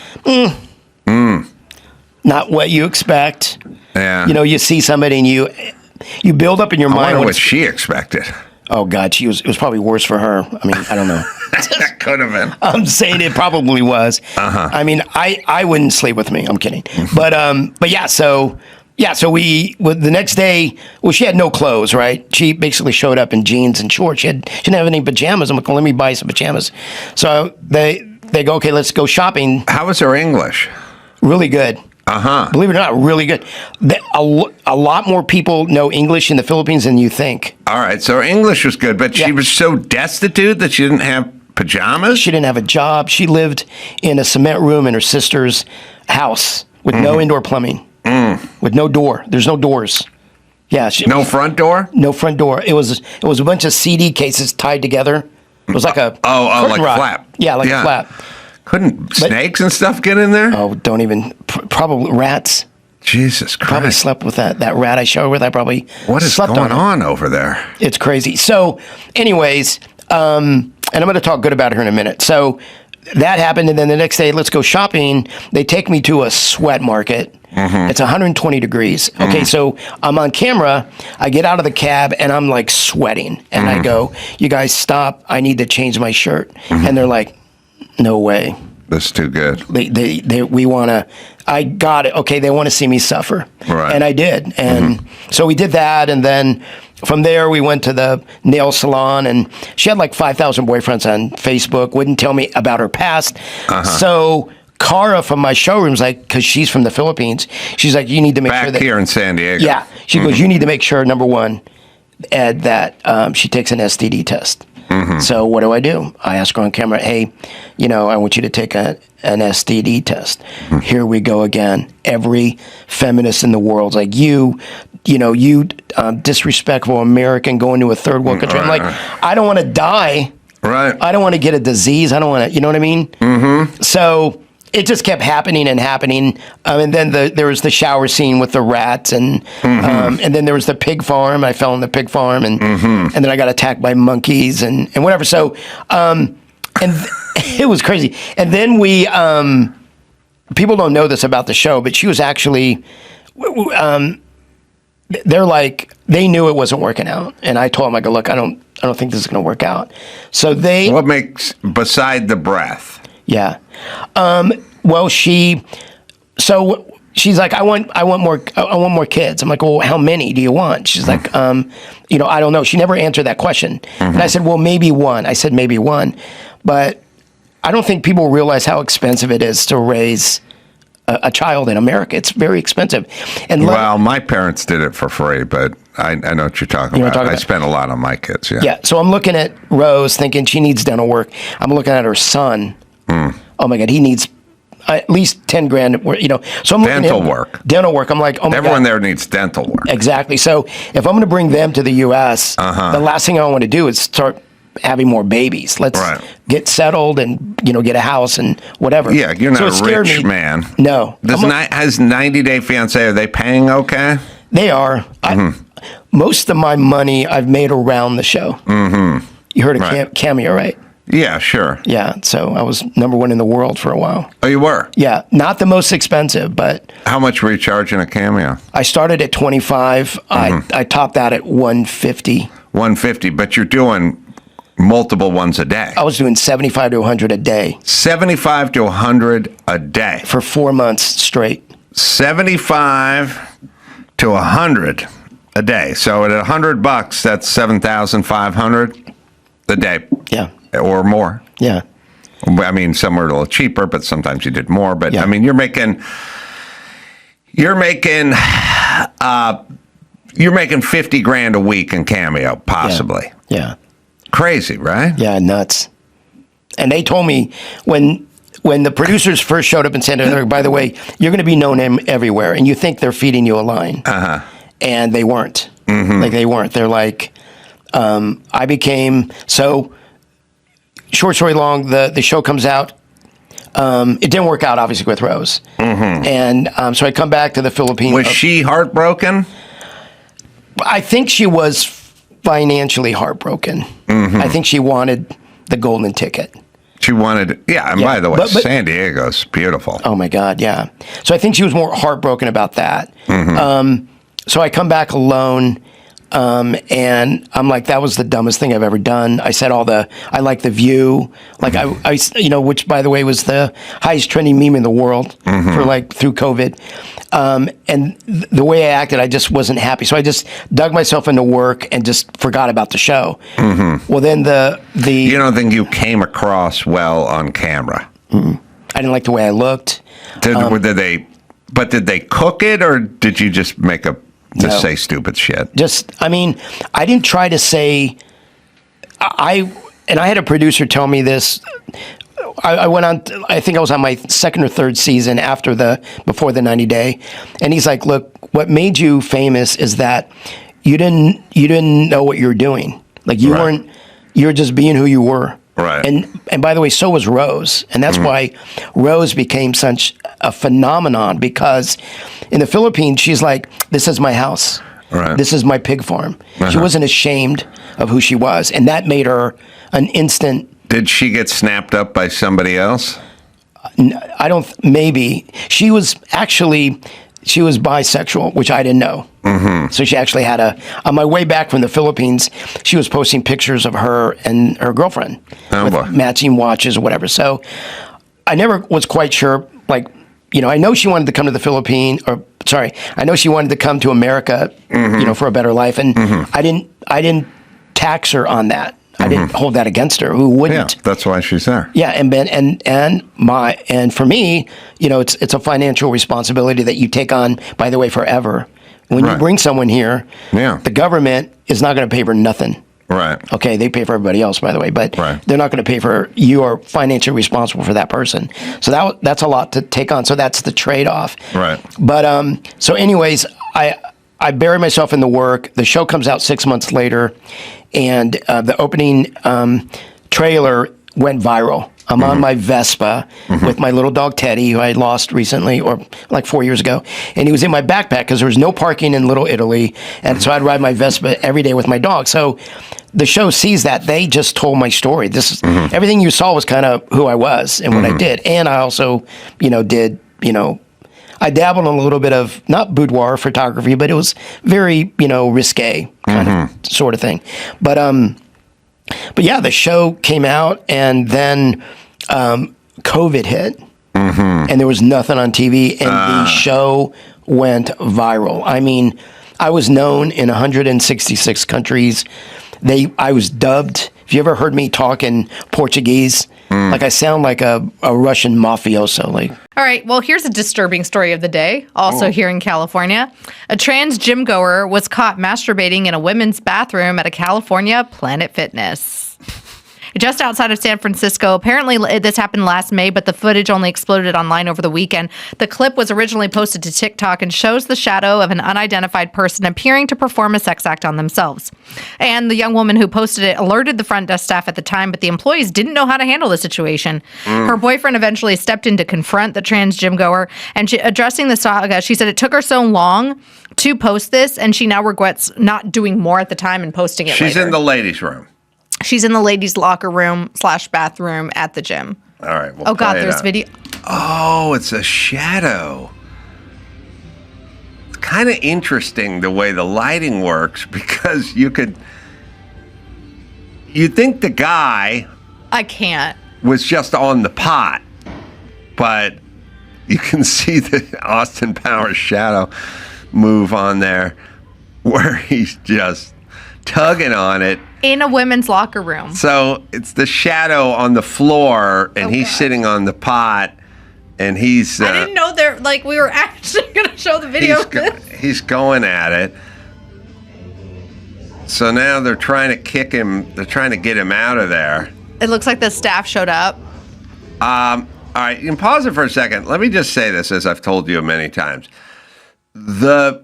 Not what you expect. Yeah. You know, you see somebody and you build up in your I mind. wonder what she expected. Oh God, it was probably worse for her. I mean, I don't know. That could have been. I'm saying it probably was. I mean, I wouldn't sleep with me. I'm kidding. But yeah. So we the next day. Well, she had no clothes, right? She basically showed up in jeans and shorts. She didn't have any pajamas. I'm like, well, let me buy some pajamas. So they go, okay, let's go shopping. How was her English? Really good. Believe it or not, really good. A lot more people know English in the Philippines than you think. All right, so her English was good, but she was so destitute that she didn't have pajamas? She didn't have a job. She lived in a cement room in her sister's house with no indoor plumbing, with no door. There's no doors. Yeah. No front door? No front door. It was a bunch of CD cases tied together. It was like a like a rod. flap. Yeah, like a flap. Couldn't snakes and stuff get in there? Oh, don't even. Probably rats. Jesus Christ. Probably slept with that rat I showed her with. I probably What is slept going on over there? It's crazy. So, anyways, and I'm going to talk good about her in a minute. So that happened, and then the next day, let's go shopping. They take me to a sweat market. It's 120 degrees. Okay, so I'm on camera. I get out of the cab, and I'm like sweating. And I go, you guys stop. I need to change my shirt. And they're like, no way. This is too good. We want to, I got it. Okay, they want to see me suffer. Right. And I did. And so we did that. And then from there, we went to the nail salon. And she had like 5,000 boyfriends on Facebook, wouldn't tell me about her past. So Cara from my showroom's like, because she's from the Philippines, she's like, you need to make sure that. Back here in San Diego. Yeah. She goes, you need to make sure, number one, Ed, that she takes an STD test. So what do? I ask her on camera, hey, I want you to take an STD test. Here we go again. Every feminist in the world's like, you disrespectful American going to a third world country. I'm like, I don't want to die. Right. I don't want to get a disease. I don't want to, you know what I mean? So it just kept happening and happening. And then there was the shower scene with the rats, and then there was the pig farm. I fell in the pig farm, and then I got attacked by monkeys and whatever. So, and it was crazy. And then we, people don't know this about the show, but she was actually, they're like, they knew it wasn't working out. And I told them, I go, look, I don't think this is going to work out. So What makes, beside the breath? Yeah. Well, she's like, I want more kids. I'm like, well, how many do you want? She's like, I don't know. She never answered that question. And I said, well, maybe one. I said, maybe one. But I don't think people realize how expensive it is to raise a child in America. It's very expensive. And well, my parents did it for free, but I know what you're talking about. I spent a lot on my kids. Yeah. So I'm looking at Rose thinking she needs dental work. I'm looking at her son. Oh my God, he needs at least 10 grand. So I'm looking at dental work. I'm like, oh my God. Everyone there needs dental work. Exactly. So if I'm going to bring them to the U.S., the last thing I want to do is start having more babies. Let's get settled and get a house and whatever. Yeah, you're not a rich man. No. Has 90 Day Fiancé, are they paying okay? They are. Most of my money I've made around the show. You heard of Cameo, right? Yeah, sure. Yeah, so I was #1 in the world for a while. Oh, you were? Yeah, not the most expensive, but... How much were you charging a Cameo? I started at $25. I topped out at $150. $150, but you're doing multiple ones a day. I was doing 75 to 100 a day. 75 to 100 a day. For 4 months straight. 75 to 100 a day. So at $100, that's 7,500 a day. Yeah. Or more. Yeah. I mean, some are a little cheaper, but sometimes you did more. But Yeah. I mean, you're making 50 grand a week in Cameo, possibly. Yeah. Crazy, right? Yeah, nuts. And they told me when the producers first showed up in Santa Ana, by the way, you're going to be known everywhere, and you think they're feeding you a line. And they weren't. Like, they weren't. They're like, I became, so short story long, the show comes out. It didn't work out, obviously, with Rose. And so I come back to the Philippines. Was she heartbroken? I think she was financially heartbroken. I think she wanted the golden ticket. She wanted, yeah, and Yeah, by the way, but- San Diego's beautiful. Oh my God, yeah. So I think she was more heartbroken about that. So I come back alone, and I'm like, that was the dumbest thing I've ever done. I said I like The View, like I, which by the way was the highest trending meme in the world for like through COVID. And the way I acted, I just wasn't happy. So I just dug myself into work and just forgot about the show. Well, then You don't think you came across well on camera? I didn't like the way I looked. Did they cook it, or did you just No. say stupid shit? I mean, I didn't try to say, I had a producer tell me this. I went on, I think I was on my second or third season before the 90 day. And he's like, look, what made you famous is that you didn't know what you were doing. Like you were just being who you were. Right. And by the way, so was Rose. And that's why Rose became such a phenomenon, because in the Philippines, she's like, this is my house. Right. This is my pig farm. She wasn't ashamed of who she was. And that made her an instant. Did she get snapped up by somebody else? Maybe. She was bisexual, which I didn't know. So she actually had on my way back from the Philippines, she was posting pictures of her and her girlfriend with matching watches or whatever. So I never was quite sure, like, I know she wanted to come to the Philippines, I know she wanted to come to America, for a better life. And I didn't tax her on that. I didn't hold that against her. Who wouldn't? Yeah, that's why she's there. Yeah, and for me, it's a financial responsibility that you take on, by the way, forever. When you bring someone here, the government is not going to pay for nothing. Right. Okay, they pay for everybody else, by the way, but they're not going to pay for, you are financially responsible for that person. So that's a lot to take on. So that's the trade-off. Right. But so anyways, I bury myself in the work. The show comes out 6 months later, and the opening trailer went viral. I'm on my Vespa with my little dog Teddy, who I lost recently, or like 4 years ago. And he was in my backpack because there was no parking in Little Italy. And so I'd ride my Vespa every day with my dog. So the show sees that. They just told my story. This is everything you saw was kind of who I was and what I did. And I also, did, I dabbled in a little bit of, not boudoir photography, but it was very, risque kind of sort of thing. But yeah, the show came out, and then COVID hit, and there was nothing on TV, and the show went viral. I mean, I was known in 166 countries. I was dubbed. If you ever heard me talk in Portuguese, like I sound like a Russian mafioso. Like, All right, well, here's a disturbing story of the day, also here in California. A trans gym goer was caught masturbating in a women's bathroom at a California Planet Fitness. Just outside of San Francisco. Apparently, this happened last May, but the footage only exploded online over the weekend. The clip was originally posted to TikTok and shows the shadow of an unidentified person appearing to perform a sex act on themselves. And the young woman who posted it alerted the front desk staff at the time, but the employees didn't know how to handle the situation. Her boyfriend eventually stepped in to confront the trans gym goer, and addressing the saga, she said it took her so long to post this, and she now regrets not doing more at the time and posting it She's later. in the ladies' room. She's in the ladies' locker room / bathroom at the gym. All right. We'll Oh, God, play it there's out. video. Oh, it's a shadow. It's kind of interesting the way the lighting works, because you'd think the guy I can't. was just on the pot, but you can see the Austin Powers shadow move on there. where he's just tugging on it. In a women's locker room. So it's the shadow on the floor, and he's sitting on the pot, and he's... I didn't know we were actually going to show the video of this. He's going at it. So now they're trying to kick him. They're trying to get him out of there. It looks like the staff showed up. All right, you can pause it for a second. Let me just say this, as I've told you many times. The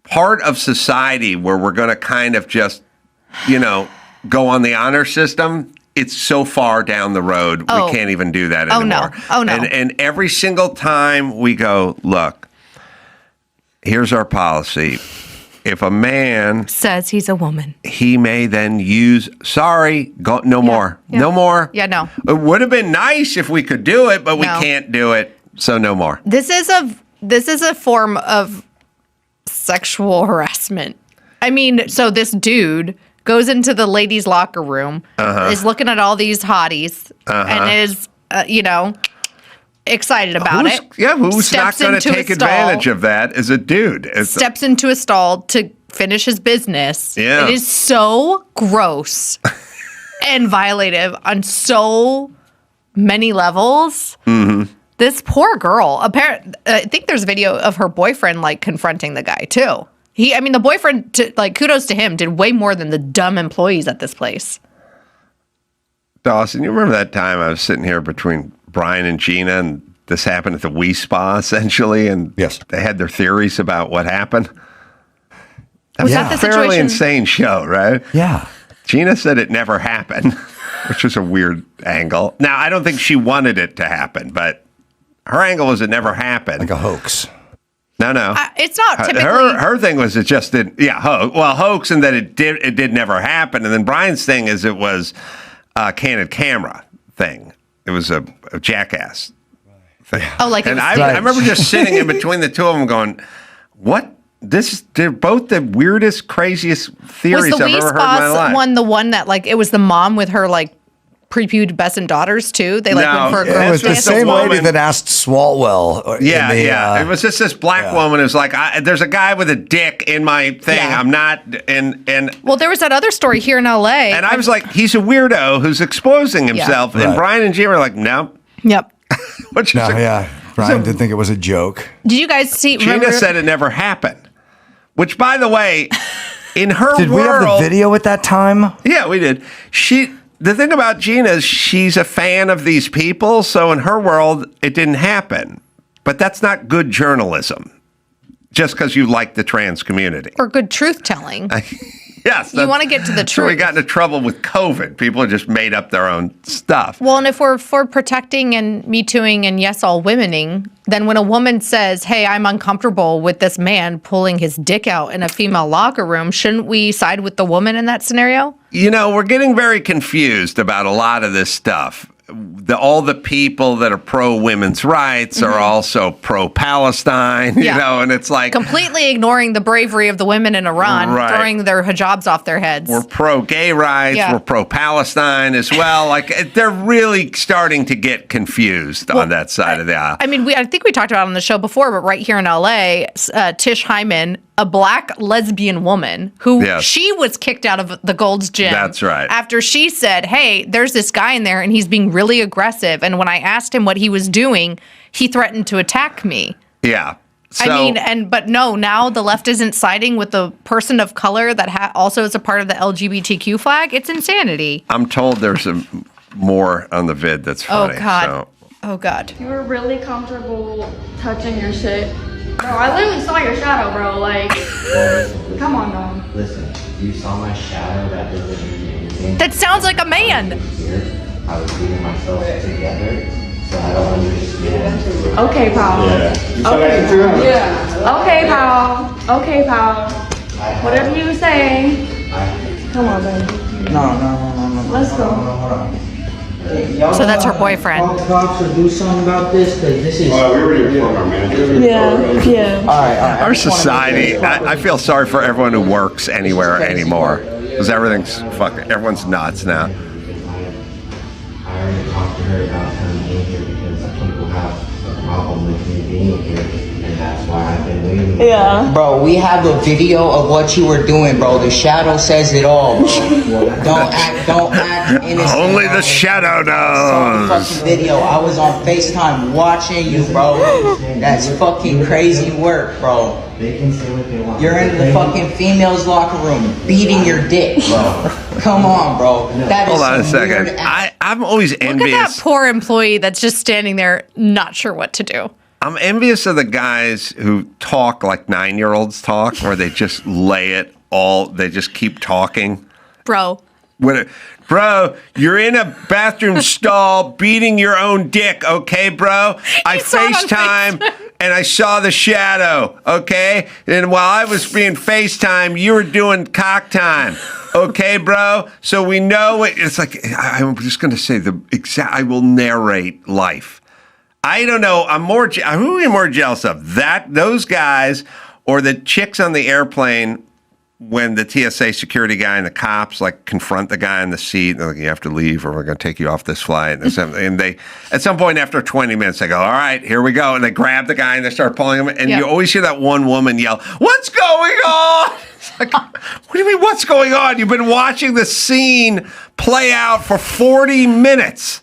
part of society where we're going to kind of just, go on the honor system, it's so far down the road, we can't even do that anymore. Oh, no. And every single time we go, look, here's our policy. If a man says he's a woman, he may then use, no more. No more. Yeah, no. It would have been nice if we could do it, but we can't do it, so no more. This is a form of sexual harassment. I mean, so this dude goes into the ladies' locker room, is looking at all these hotties, and is, excited about it. Yeah, who's not going to take advantage of that as a dude? Steps into a stall to finish his business. Yeah. It is so gross and violative on so many levels. Mm-hmm. This poor girl, I think there's a video of her boyfriend confronting the guy too. The boyfriend, kudos to him, did way more than the dumb employees at this place. Dawson, you remember that time I was sitting here between Brian and Gina, and this happened at the Wii Spa, essentially, and yes, they had their theories about what happened? Was that the situation? Fairly insane show, right? Yeah. Gina said it never happened, which is a weird angle. Now, I don't think she wanted it to happen, but her angle was it never happened. Like a hoax. No. It's not typically. Her thing was it just did. Yeah, hoax, and that it did never happen. And then Brian's thing is it was a candid camera thing. It was a jackass thing. Oh, and I remember just sitting in between the two of them going, "What? They're both the weirdest, craziest theories I've ever heard in my life." Was the one that it was the mom with her prepubescent daughters too? They went for a girl. It was the same lady that asked Swalwell. Yeah. It was just this black woman who's like, "There's a guy with a dick in my thing. Yeah. I'm not." And well, there was that other story here in L.A. And I was like, "He's a weirdo who's exposing himself." Yeah. And Brian and Gina were like, "No." Yep. Brian did think it was a joke. Did you guys see? Gina said it never happened. Which, by the way, in her world, did we have the video at that time? Yeah, we did. The thing about Gina is she's a fan of these people, so in her world, it didn't happen. But that's not good journalism, just because you like the trans community. Or good truth-telling. Yes. You want to get to the truth. So we got into trouble with COVID. People just made up their own stuff. Well, and if we're for protecting and Me Tooing and yes, all womening, then when a woman says, hey, I'm uncomfortable with this man pulling his dick out in a female locker room, shouldn't we side with the woman in that scenario? We're getting very confused about a lot of this stuff. All the people that are pro-women's rights are also pro-Palestine, and it's like... completely ignoring the bravery of the women in Iran, throwing their hijabs off their heads. We're pro-gay rights, we're pro-Palestine as well. They're really starting to get confused on that side of the aisle. I think we talked about it on the show before, but right here in L.A., Tish Hyman, a black lesbian woman who she was kicked out of the Gold's Gym. That's right. After she said, hey, there's this guy in there and he's being really aggressive. And when I asked him what he was doing, he threatened to attack me. Yeah. So, but no, now the left isn't siding with the person of color that also is a part of the LGBTQ flag. It's insanity. I'm told there's more on the vid that's funny. Oh, God. Oh, God. You were really comfortable touching your shit. Bro, I literally saw your shadow, bro. Listen, come on, dog. Listen, you saw my shadow. That doesn't mean anything. That sounds like a man. Here, I was getting myself together, so I don't understand. Okay, pal. Yeah. Okay, pal. Okay, pal. Whatever you say. Come on, baby. No. Let's go. Hold on. So that's her boyfriend. Call the cops or do something about this, because this is... we already informed our manager. Yeah. All right. Our society, I feel sorry for everyone who works anywhere anymore. Because everyone's nuts now. I already talked to her about coming in here because some people have a problem with me being here, and that's why I've been waiting. Yeah. Bro, we have a video of what you were doing, bro. The shadow says it all, bro. Don't act innocent. Only bro. the shadow I saw the knows. fucking video. I was on FaceTime watching you, bro. That's fucking crazy work, bro. They can say what they want. You're in the fucking females' locker room beating your dick, bro. Come on, bro. That is Hold on a some weird second. ass- I'm always Look at envious. that poor employee that's just standing there, not sure what to do. I'm envious of the guys who talk like 9-year-olds talk, where they just lay it all. They just keep talking. Bro, Bro, you're in a bathroom stall beating your own dick, okay, bro? I saw it on FaceTime and I saw the shadow, okay? And while I was being FaceTime, you were doing cock time, okay, bro? So we know it's like, I'm just going to say I will narrate life. I don't know. Who are you more jealous of? Those guys or the chicks on the airplane when the TSA security guy and the cops like confront the guy in the seat, they're like, you have to leave or we're going to take you off this flight. And they, at some point after 20 minutes, they go, all right, here we go. And they grab the guy and they start pulling him. And you always hear that one woman yell, what's going on? It's like, what do you mean, what's going on? You've been watching the scene play out for 40 minutes.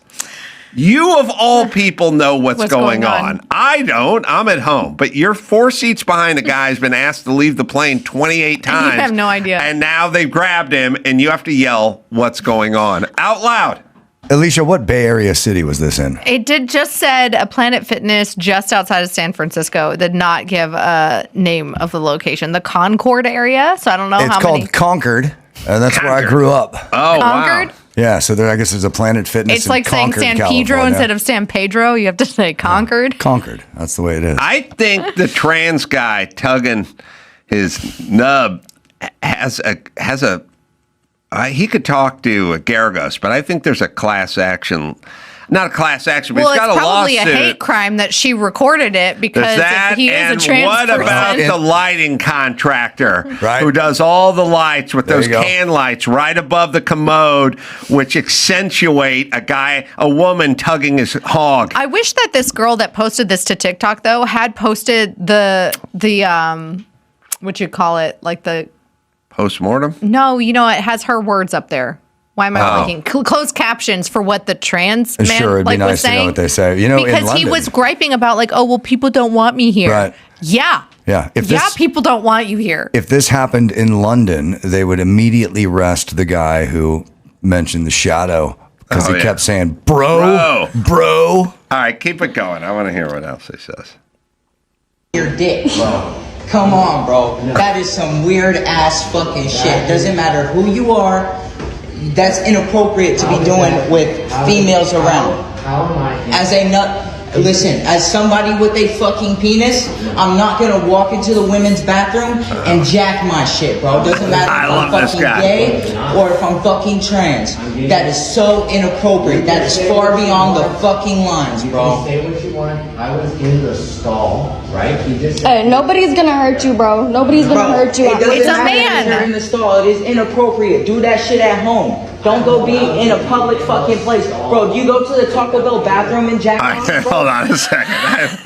You, of all people, know what's going on. I don't. I'm at home. But you're 4 seats behind a guy who's been asked to leave the plane 28 times. And you have no idea. And now they've grabbed him, and you have to yell what's going on out loud. Alicia, what Bay Area city was this in? it did just said a Planet Fitness just outside of San Francisco. It did not give a name of the location. The Concord area. So I don't know It's how called many. Concord, and that's where I Concord. grew up. Oh, Concord? wow. Yeah, so I guess there's a Planet Fitness It's in like saying Concord, San Pedro California. instead of San Pedro. You have to say Concord. Concord. That's the way it is. I think the trans guy tugging his nub has a he could talk to a Garagos, but I think there's a class action. Not a class action, but Well, he's got it's a probably lawsuit. a hate crime that she recorded it because There's that, if he is a and trans what person. about the lighting contractor Right. who does all the lights with There those you go. can lights right above the commode, which accentuate a woman tugging his hog? I wish that this girl that posted this to TikTok though had posted the what you call it, like the Postmortem? no, it has her words up there. Why am I blanking? Closed captions for what the trans man Sure, it'd be was nice to know saying. what they say. In because he London- was griping about like, oh well, people don't want me here. Right. Yeah. Yeah. People don't want you here. If this happened in London, they would immediately arrest the guy who mentioned the shadow because he kept saying, bro. All right, keep it going. I want to hear what else he says. Your dick, bro. Come on, bro. That is some weird ass fucking shit. Doesn't matter who you are. That's inappropriate to be doing with females around. How am I? As a nut. Listen, as somebody with a fucking penis, I'm not gonna walk into the women's bathroom and jack my shit, bro. Doesn't matter I if love I'm this fucking guy. gay or if I'm fucking trans. That is so inappropriate. That is far beyond the fucking lines, You bro. can say what you want. I was in the stall, right? He just Hey, nobody's gonna hurt you, bro. Nobody's gonna hurt you. It doesn't It's a matter man. if you're in the stall. It is inappropriate. Do that shit at home. Don't go be in a public fucking place. Bro, do you go to the Taco Bell bathroom and jack All off, right, bro? hold on a second.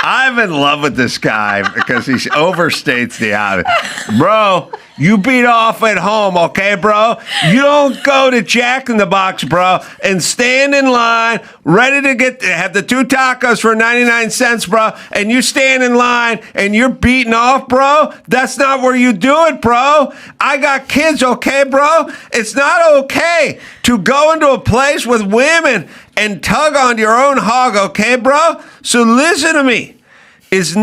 I'm in love with this guy because he overstates the obvious. Bro, you beat off at home, okay, bro? You don't go to Jack in the Box, bro, and stand in line, ready to have the 2 tacos for 99 cents, bro, and you stand in line and you're beating off, bro? That's not where you do it, bro. I got kids, okay, bro? It's not okay to go into a place with women and tug on your own hog, okay, bro? So listen to me. It's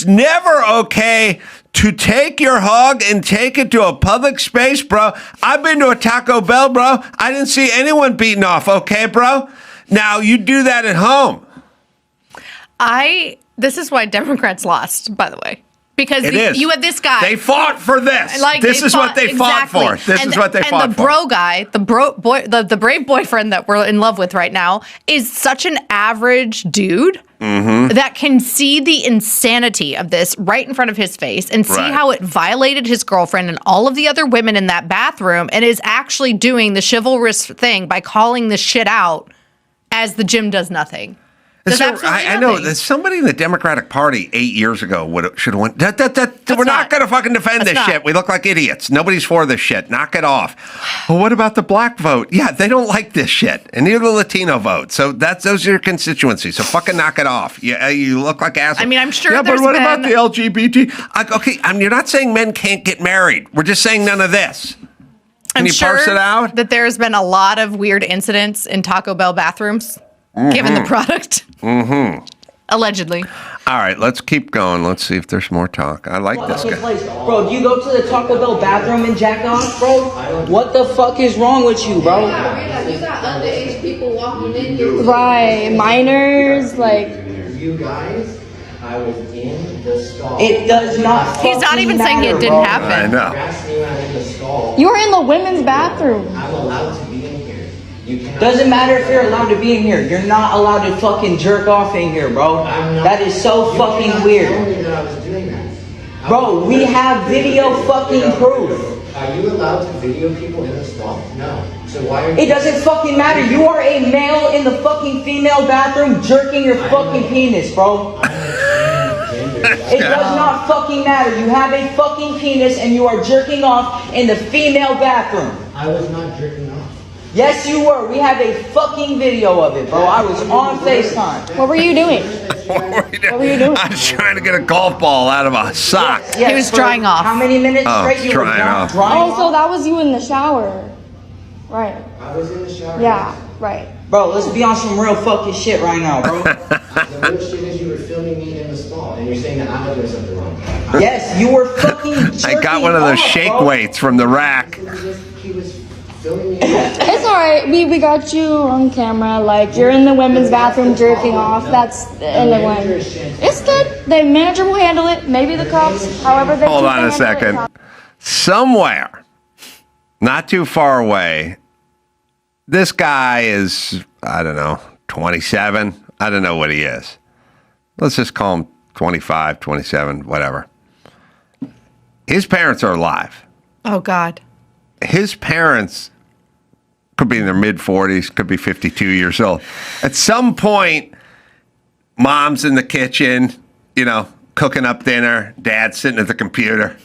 never okay to take your hog and take it to a public space, bro. I've been to a Taco Bell, bro. I didn't see anyone beating off, okay, bro? Now, you do that at home. This is why Democrats lost, by the way. Because It is. you have this guy. They fought for this. Like This they is what they fought exactly. for. This is what they fought And the for. bro guy, the brave boyfriend that we're in love with right now, is such an average dude that can see the insanity of this right in front of his face and see Right. how it violated his girlfriend and all of the other women in that bathroom, and is actually doing the chivalrous thing by calling the shit out as the gym does nothing. I know that somebody in the Democratic Party 8 years ago should have went, we're not going to fucking defend this shit. We look like idiots. Nobody's for this shit. Knock it off. Well, what about the black vote? Yeah, they don't like this shit. And neither the Latino vote. So those are your constituencies. So fucking knock it off. You look like assholes. I mean, I'm sure but what about the LGBT? Okay, you're not saying men can't get married. We're just saying none of this. Can you parse it out? That there's been a lot of weird incidents in Taco Bell bathrooms, given the product. Mm-hmm. Allegedly. All right, let's keep going. Let's see if there's more talk. I like this guy. Bro, do you go to the Taco Bell bathroom and jack off, bro? What the fuck is wrong with you, bro? You got underage people walking in here. Right, minors, like. You guys, I was in the stall. It does not. He's not even saying it didn't happen. I know. In the stall. You were in the women's bathroom. I'm allowed to be in here. Doesn't matter if you're allowed to be in here. You're not allowed to fucking jerk off in here, bro. That is so fucking weird. I was doing that. Bro, we have video fucking proof. Are you allowed to video people in the stall? No. So why are you... It doesn't fucking matter. You are a male in the fucking female bathroom jerking your fucking penis, bro. It does not fucking matter. You have a fucking penis and you are jerking off in the female bathroom. I was not jerking off. Yes, you were. We have a fucking video of it, bro. I was on FaceTime. What were you doing? What were you doing? I was trying to get a golf ball out of a sock. Yes, he was drying off. How many minutes straight you were drying off? Oh, so that was you in the shower. Right. I was in the shower. Yeah, right. Bro, let's be on some real fucking shit right now, bro. The real shit is you were filming me in the stall, and you're saying that I'm doing something wrong. Yes, you were fucking jerking I got one of those off, shake bro. weights from the rack. He was filming me. It's alright. We got you on camera. Like, you're in the women's bathroom jerking off. That's in the one. It's good. The manager will handle it. Maybe the cops. However they Hold choose on to a handle second. Somewhere, not too far away, this guy is, I don't know, 27. I don't know what he is. Let's just call him 25, 27, whatever. His parents are alive. Oh, God. His parents could be in their mid-40s, could be 52 years old. At some point, mom's in the kitchen, cooking up dinner. Dad's sitting at the computer.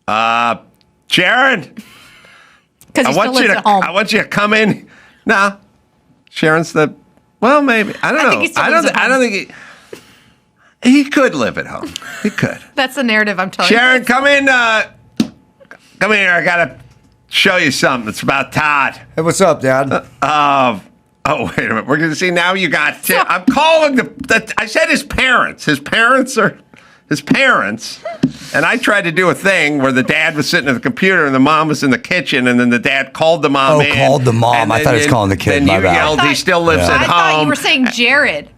Sharon, Because he still lives at home. I want you to come in. No, Sharon's maybe. I don't know. think he still lives at I don't think he could live at home. He could. That's the narrative I'm telling you. Sharon, come in. Come in here. I gotta show you something. It's about Todd. Hey, what's up, Dad? Oh, wait a minute. We're gonna see now. You got. I'm calling I said his parents. His parents are his parents. And I tried to do a thing where the dad was sitting at the computer and the mom was in the kitchen, and then the dad called the mom in. Oh, called the mom. I thought he was calling the kid. Then My you bad. yelled, he still lives at I home. thought you were saying Jared.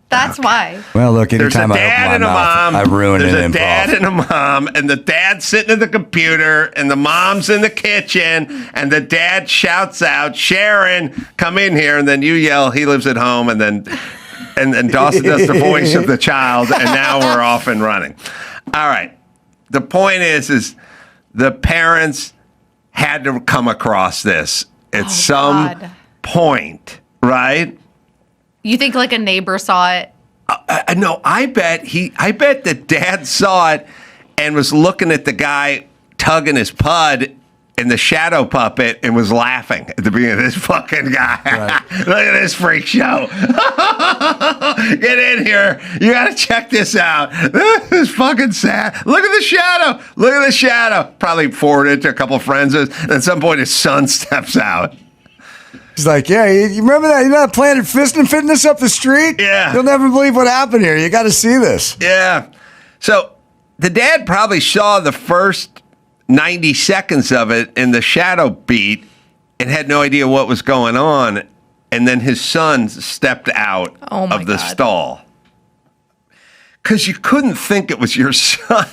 That's why. Well, look, There's a anytime I dad open and my a mouth, mom. I ruin There's an a improv. dad and a mom, and the dad's sitting at the computer, and the mom's in the kitchen, and the dad shouts out, "Sharon, come in here!" And then you yell, "He lives at home!" And then Dawson does the voice of the child, and now we're off and running. All right. The point is the parents had to come across this at some point, right? You think like a neighbor saw it? No, I bet that dad saw it and was looking at the guy tugging his pud in the shadow puppet and was laughing at the beginning of this fucking guy. Right. Look at this freak show. Get in here. You got to check this out. This is fucking sad. Look at the shadow. Look at the shadow. Probably forwarded to a couple of friends. And at some point, his son steps out. He's like, yeah, you remember that? You know that Planet Fitness up the street? Yeah. You'll never believe what happened here. You got to see this. Yeah. So the dad probably saw the first 90 seconds of it in the shadow beat and had no idea what was going on. And then his son stepped out of the stall. Because you couldn't think it was your son.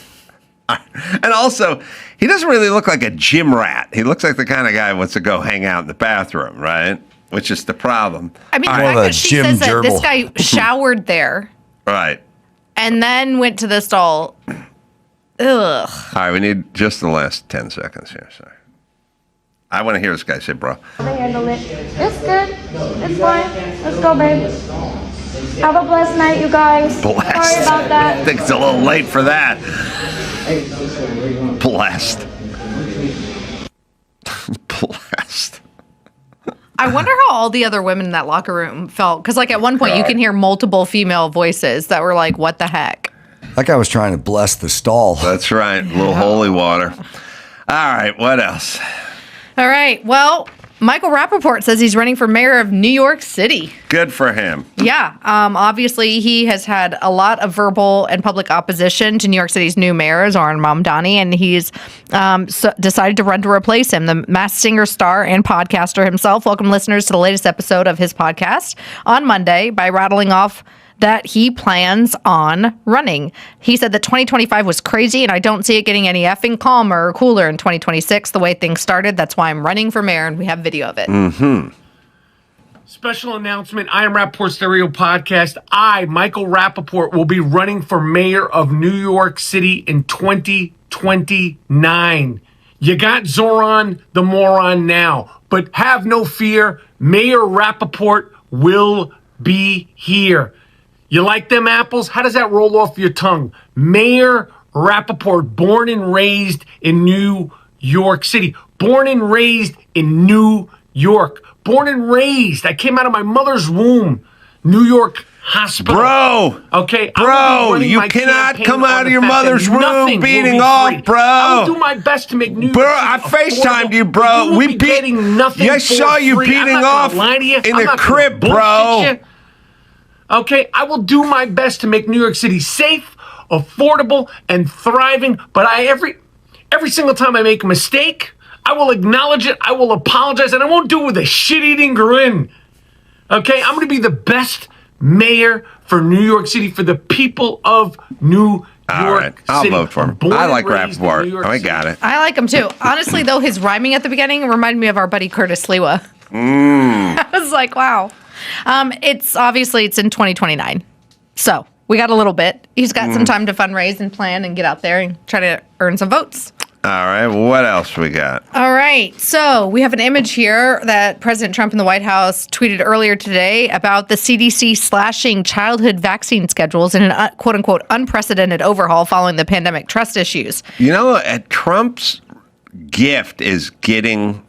And also, he doesn't really look like a gym rat. He looks like the kind of guy who wants to go hang out in the bathroom, right? Which is the problem. I mean, the fact that she says that this guy showered there. Right. And then went to the stall. Ugh. All right, we need just the last 10 seconds here. Sorry. I want to hear this guy say, bro. They handle it. It's good. It's fine. Let's go, babe. Have a blessed night, you guys. Blessed. Sorry about that. I think it's a little late for that. Blessed. Blessed. I wonder how all the other women in that locker room felt. Because, like, at one point, you can hear multiple female voices that were like, what the heck? That guy was trying to bless the stall. That's right. A little holy water. All right. What else? All right. Well, Michael Rapaport says he's running for mayor of New York City. Good for him. Yeah. Obviously, he has had a lot of verbal and public opposition to New York City's new mayor, Zohran Mamdani, and he's decided to run to replace him. The Masked Singer star and podcaster himself welcomed listeners to the latest episode of his podcast on Monday by rattling off that he plans on running. He said that 2025 was crazy, and I don't see it getting any effing calmer or cooler in 2026 the way things started. That's why I'm running for mayor, and we have video of it. Mm-hmm. Special announcement, I Am Rapaport Stereo Podcast. I, Michael Rapaport, will be running for mayor of New York City in 2029. You got Zoran the moron now, but have no fear, Mayor Rapaport will be here. You like them apples? How does that roll off your tongue? Mayor Rapaport, born and raised in New York City. Born and raised in New York. Born and raised. I came out of my mother's womb. New York Hospital. Bro. Okay. Bro, you cannot come out of your mother's womb beating off, bro. I will do my best to make New York Bro, City I FaceTimed you, bro. You will be getting nothing I saw for you free. beating I'm not off gonna lie to you. in I'm the not gonna crib, bullshit bro. you. Okay, I will do my best to make New York City safe, affordable, and thriving. But every single time I make a mistake, I will acknowledge it, I will apologize, and I won't do it with a shit-eating grin. Okay, I'm going to be the best mayor for New York City, for the people of New York All right, I'll City. vote for him. Born I and like raised in New Rapaport. York I City. got it. I like him too. Honestly, though, his rhyming at the beginning reminded me of our buddy Curtis Lewa. I was like, wow. It's in 2029. So we got a little bit. He's got some time to fundraise and plan and get out there and try to earn some votes. All right, what else we got? All right. So we have an image here that President Trump in the White House tweeted earlier today about the CDC slashing childhood vaccine schedules in an quote unquote unprecedented overhaul following the pandemic trust issues. You know, Trump's gift is getting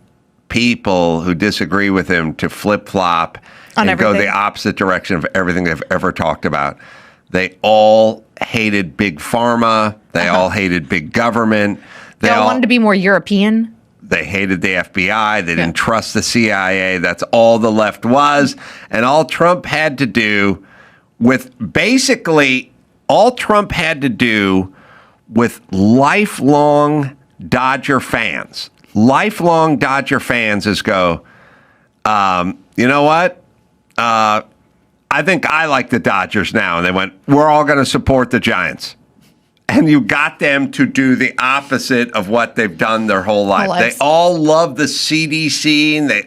people who disagree with him to flip-flop On and go everything. the opposite direction of everything they've ever talked about. They all hated big pharma. They all hated big government. They all wanted to be more European. They hated the FBI. They didn't trust the CIA. That's all the left was. And all Trump had to do with lifelong Dodger fans. Lifelong Dodger fans is go, you know what? I think I like the Dodgers now. And they went, we're all going to support the Giants. And you got them to do the opposite of what they've done their whole life. They all love the CDC, and they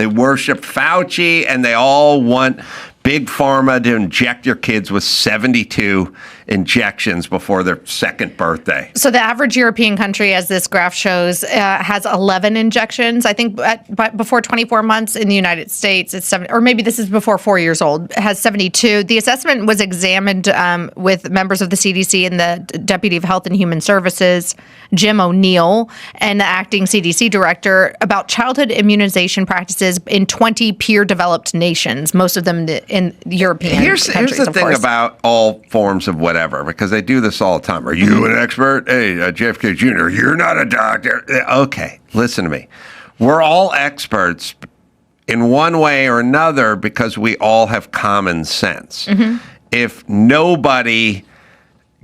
worship Fauci, and they all want big pharma to inject your kids with 72 injections before their second birthday. So the average European country, as this graph shows, has 11 injections. I think before 24 months. In the United States, it's 7, or maybe this is before 4 years old, it has 72. The assessment was examined with members of the CDC and the Deputy of Health and Human Services, Jim O'Neill, and the acting CDC director about childhood immunization practices in 20 peer-developed nations, most of them in European countries. Here's the thing about all forms of whatever, because they do this all the time. Are you an expert? Hey, JFK Jr., you're not a doctor. Okay, listen to me. We're all experts in one way or another because we all have common sense. If nobody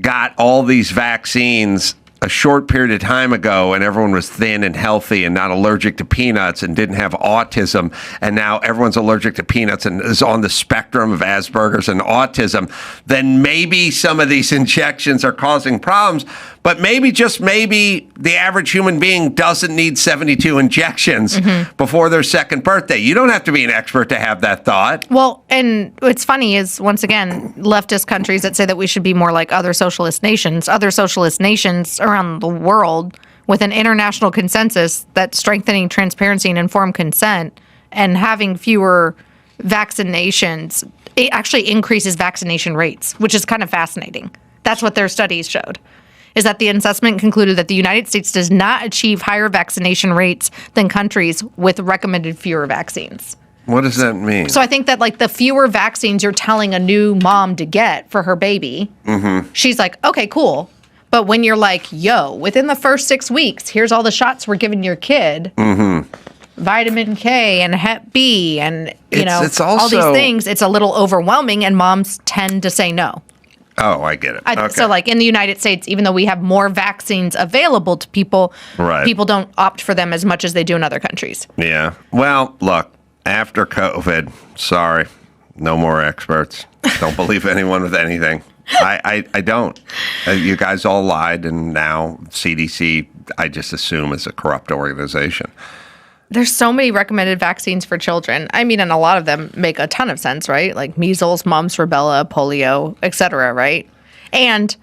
got all these vaccines a short period of time ago and everyone was thin and healthy and not allergic to peanuts and didn't have autism, and now everyone's allergic to peanuts and is on the spectrum of Asperger's and autism, then maybe some of these injections are causing problems. But maybe, just maybe, the average human being doesn't need 72 injections before their second birthday. You don't have to be an expert to have that thought. Well, and what's funny is, once again, leftist countries that say that we should be more like other socialist nations around the world with an international consensus that strengthening transparency and informed consent and having fewer vaccinations, it actually increases vaccination rates, which is kind of fascinating. That's what their studies showed, is that the assessment concluded that the United States does not achieve higher vaccination rates than countries with recommended fewer vaccines. What does that mean? So I think that like the fewer vaccines you're telling a new mom to get for her baby, she's like, okay, cool. But when you're like, yo, within the first 6 weeks, here's all the shots we're giving your kid, vitamin K and Hep B and, it's also, all these things, it's a little overwhelming and moms tend to say no. Oh, I get it. Okay. So like in the United States, even though we have more vaccines available to people, people don't opt for them as much as they do in other countries. Yeah. Well, look, after COVID, sorry, no more experts. Don't believe anyone with anything. I don't. You guys all lied, and now CDC, I just assume, is a corrupt organization. There's so many recommended vaccines for children. I mean, and a lot of them make a ton of sense, right? Like measles, mumps, rubella, polio, etc., right? And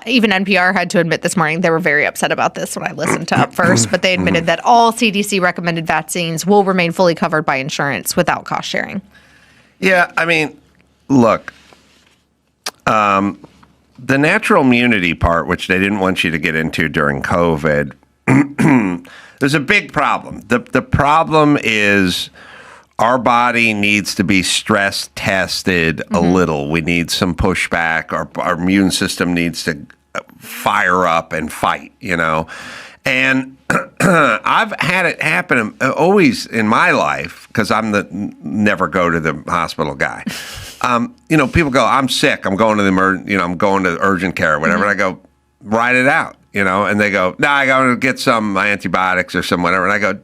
even NPR had to admit this morning they were very upset about this when I listened to Up First, but they admitted that all CDC recommended vaccines will remain fully covered by insurance without cost sharing. Yeah, I mean, look, the natural immunity part, which they didn't want you to get into during COVID, there's a big problem. The problem is our body needs to be stress tested a little. We need some pushback. Our immune system needs to fire up and fight, And I've had it happen always in my life because I'm the never go to the hospital guy. People go, I'm sick. I'm going to I'm going to urgent care or whatever. And I go, ride it out. And they go, no, I got to get some antibiotics or some whatever. And I go,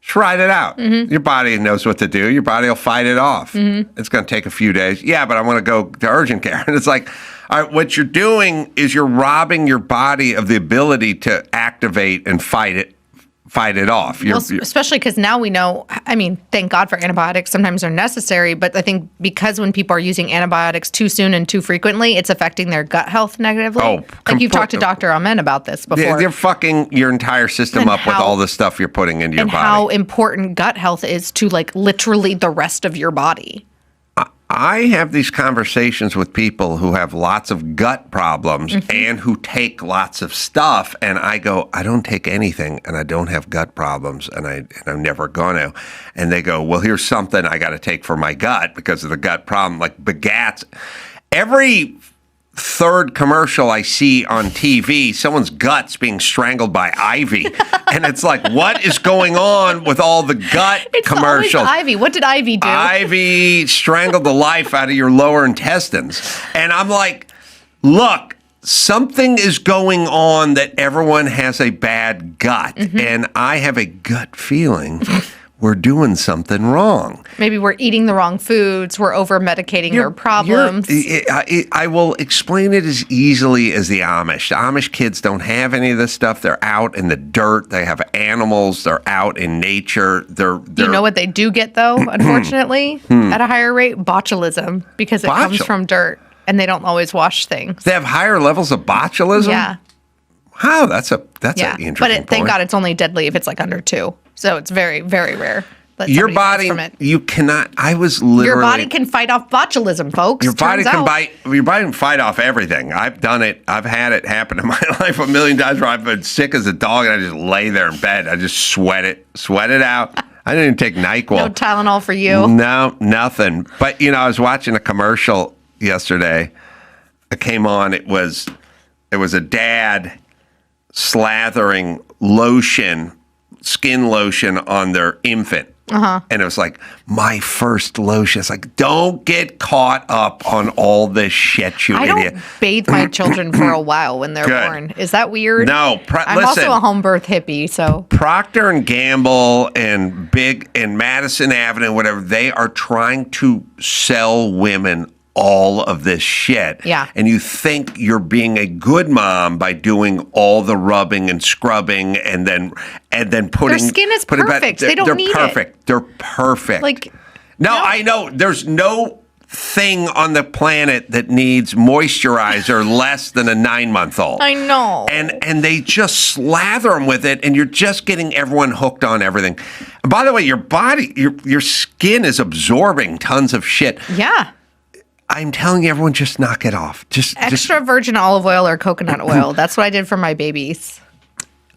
just ride it out. Your body knows what to do. Your body will fight it off. It's going to take a few days. Yeah, but I want to go to urgent care. And it's like, all right, what you're doing is you're robbing your body of the ability to activate and fight it off. Especially because now we know, I mean, thank God for antibiotics. Sometimes they're necessary, but I think because when people are using antibiotics too soon and too frequently, it's affecting their gut health negatively. Like you've talked to Dr. Amen about this before. They're fucking your entire system up with all the stuff you're putting into your body. And how important gut health is to like literally the rest of your body. I have these conversations with people who have lots of gut problems and who take lots of stuff. And I go, I don't take anything and I don't have gut problems and I'm never going to. And they go, well, here's something I got to take for my gut because of the gut problem. Like Bagats. Every third commercial I see on TV, someone's guts being strangled by Ivy. And it's like, what is going on with all the gut commercials? It's Ivy. What did Ivy do? Ivy strangled the life out of your lower intestines. And I'm like, look, something is going on that everyone has a bad gut. And I have a gut feeling we're doing something wrong. Maybe we're eating the wrong foods. We're over-medicating their problems. I will explain it as easily as the Amish. The Amish kids don't have any of this stuff. They're out in the dirt. They have animals. They're out in nature. They're you know what they do get, though, unfortunately, at a higher rate? Botulism, because it comes from dirt, and they don't always wash things. They have higher levels of botulism? Yeah. Wow, that's an interesting point. Thank God it's only deadly if it's like under 2. So it's very, very rare. Your body, you cannot. I was literally. Your body can fight off botulism, folks. Your body can fight off everything. I've done it. I've had it happen in my life a million times where I've been sick as a dog and I just lay there in bed. I just sweat it out. I didn't even take NyQuil. No Tylenol for you. No, nothing. But I was watching a commercial yesterday. It came on. It was a dad slathering skin lotion on their infant. And it was like, my first lotion. It's like, don't get caught up on all this shit, you idiot. I don't bathe my children for a while when they're born. Is that weird? No. I'm also a home birth hippie, so. Procter & Gamble and Madison Avenue, whatever, they are trying to sell women all of this shit. Yeah. And you think you're being a good mom by doing all the rubbing and scrubbing and then putting their skin is perfect. They don't need perfect. it. They're perfect. Like no, I know there's no thing on the planet that needs moisturizer less than a 9-month-old. I know. And they just slather them with it, and you're just getting everyone hooked on everything. And by the way, your body, your skin is absorbing tons of shit. Yeah. I'm telling you, everyone, just knock it off. Just Extra virgin olive oil or coconut oil. That's what I did for my babies.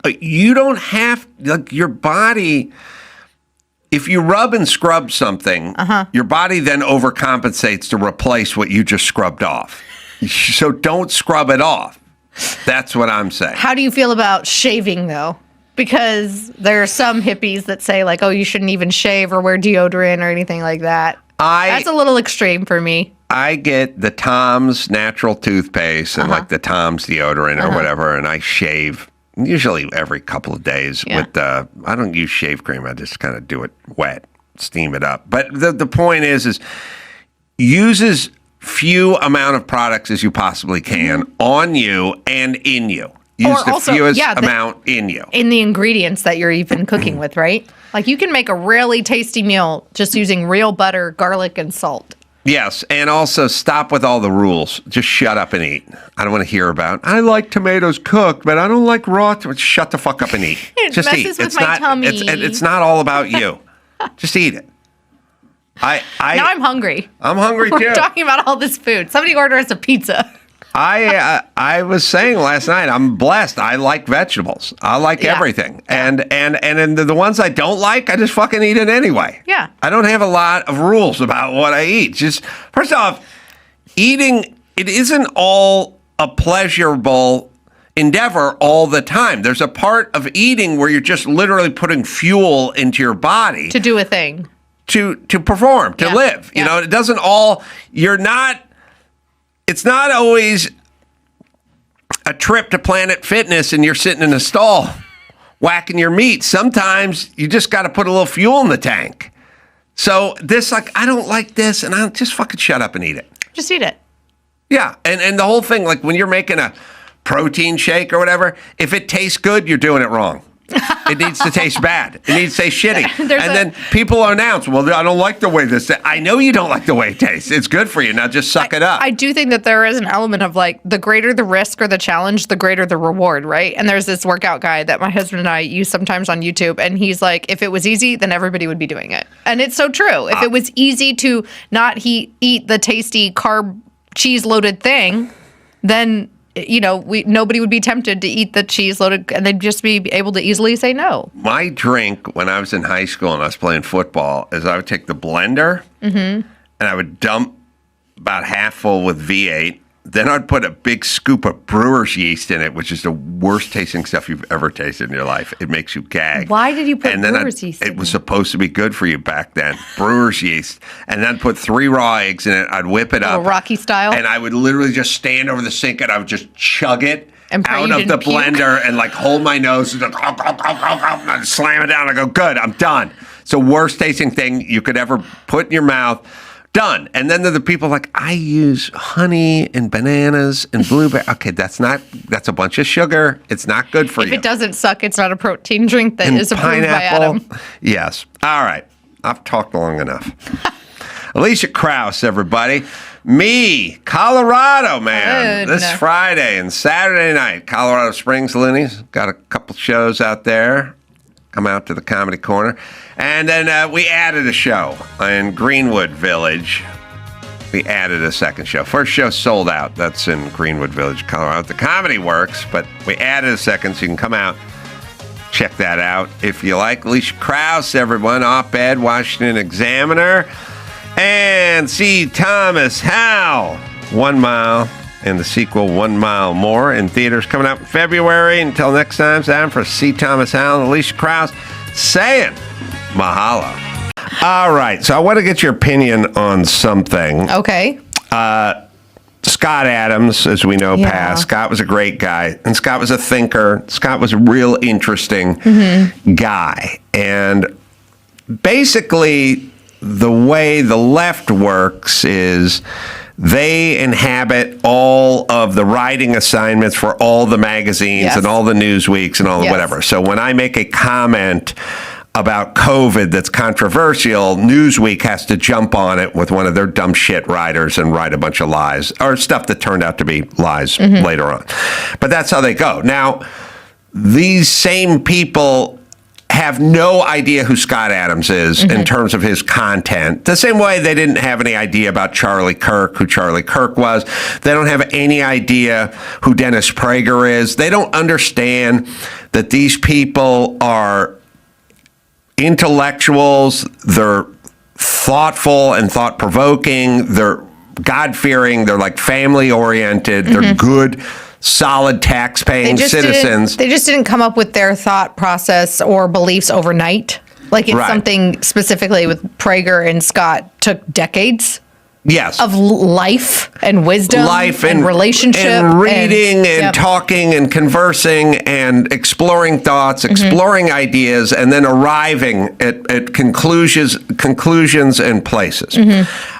You don't have, like, your body. If you rub and scrub something, your body then overcompensates to replace what you just scrubbed off. So don't scrub it off. That's what I'm saying. How do you feel about shaving, though? Because there are some hippies that say, like, oh, you shouldn't even shave or wear deodorant or anything like that. That's a little extreme for me. I get the Tom's natural toothpaste and like the Tom's deodorant or whatever, and I shave usually every couple of days with I don't use shave cream. I just kind of do it wet, steam it up. But the point is use as few amount of products as you possibly can on you and in you. Use the fewest amount in you. In the ingredients that you're even cooking with, right? Like you can make a really tasty meal just using real butter, garlic, and salt. Yes, and also stop with all the rules. Just shut up and eat. I don't want to hear about, I like tomatoes cooked, but I don't like raw. Shut the fuck up and eat. It just messes eat. with my tummy. It's not all about you. Just eat it. Now I'm hungry. I'm hungry too. We're talking about all this food. Somebody order us a pizza. I was saying last night, I'm blessed. I like vegetables. I like everything. And the ones I don't like, I just fucking eat it anyway. Yeah. I don't have a lot of rules about what I eat. Just, first off, eating, it isn't all a pleasurable endeavor all the time. There's a part of eating where you're just literally putting fuel into your body. To do a thing. To perform, to live. You know, it doesn't all, it's not always a trip to Planet Fitness and you're sitting in a stall whacking your meat. Sometimes you just got to put a little fuel in the tank. So this, like, I don't like this, and I'll just fucking shut up and eat it. Just eat it. Yeah, and the whole thing, like when you're making a protein shake or whatever, if it tastes good, you're doing it wrong. It needs to taste bad. It needs to taste shitty. Then people announce, well, I don't like the way this. I know you don't like the way it tastes. It's good for you. Now just suck it up. I do think that there is an element of like the greater the risk or the challenge, the greater the reward, right? And there's this workout guide that my husband and I use sometimes on YouTube. And he's like, if it was easy, then everybody would be doing it. And it's so true. If it was easy to not eat the tasty carb cheese loaded thing, then nobody would be tempted to eat the cheese loaded, and they'd just be able to easily say no. My drink when I was in high school and I was playing football is I would take the blender and I would dump about half full with V8. Then I'd put a big scoop of brewer's yeast in it, which is the worst tasting stuff you've ever tasted in your life. It makes you gag. Why did you put brewer's yeast in it? It was supposed to be good for you back then. Brewer's yeast. And then I'd put 3 raw eggs in it. I'd whip it up. Rocky style? And I would literally just stand over the sink and I would just chug it out of the puke. blender and like hold my nose and I'd slam it down. I go, good, I'm done. It's the worst tasting thing you could ever put in your mouth. Done. And then there are the people like, I use honey and bananas and blueberry. Okay, that's a bunch of sugar. It's not good for you. If it doesn't suck, it's not a protein drink that is approved by Adam. Yes. All right. I've talked long enough. Alicia Krause, everybody. Me, Colorado, man. This Friday and Saturday night, Colorado Springs Loonies. Got a couple shows out there. Come out to the Comedy Corner. And then we added a show in Greenwood Village. We added a second show. First show sold out. That's in Greenwood Village, Colorado. The Comedy Works, but we added a second so you can come out. Check that out if you like. Alicia Krause, everyone. Op-ed, Washington Examiner. And C. Thomas Howell. 1 Mile. And the sequel, 1 Mile More, in theaters coming out in February. Until next time, it's Adam for C. Thomas Howell and Alicia Krause saying mahalo. All right, so I want to get your opinion on something. Okay. Scott Adams, as we know, passed. Scott was a great guy, and Scott was a thinker. Scott was a real interesting guy. And basically, the way the left works is they inhabit all of the writing assignments for all the magazines and all the news weeks and all the whatever. So when I make a comment about COVID that's controversial, Newsweek has to jump on it with one of their dumb shit writers and write a bunch of lies or stuff that turned out to be lies later on. But that's how they go. Now, these same people have no idea who Scott Adams is in terms of his content. The same way they didn't have any idea about Charlie Kirk, who Charlie Kirk was. They don't have any idea who Dennis Prager is. They don't understand that these people are intellectuals. They're thoughtful and thought-provoking. They're God-fearing. They're like family-oriented. They're good, solid tax-paying citizens. They just didn't come up with their thought process or beliefs overnight. Like it's something specifically with Prager and Scott took decades. Yes. Of life and wisdom and relationship. And reading and talking and conversing and exploring thoughts, exploring ideas, and then arriving at conclusions and places.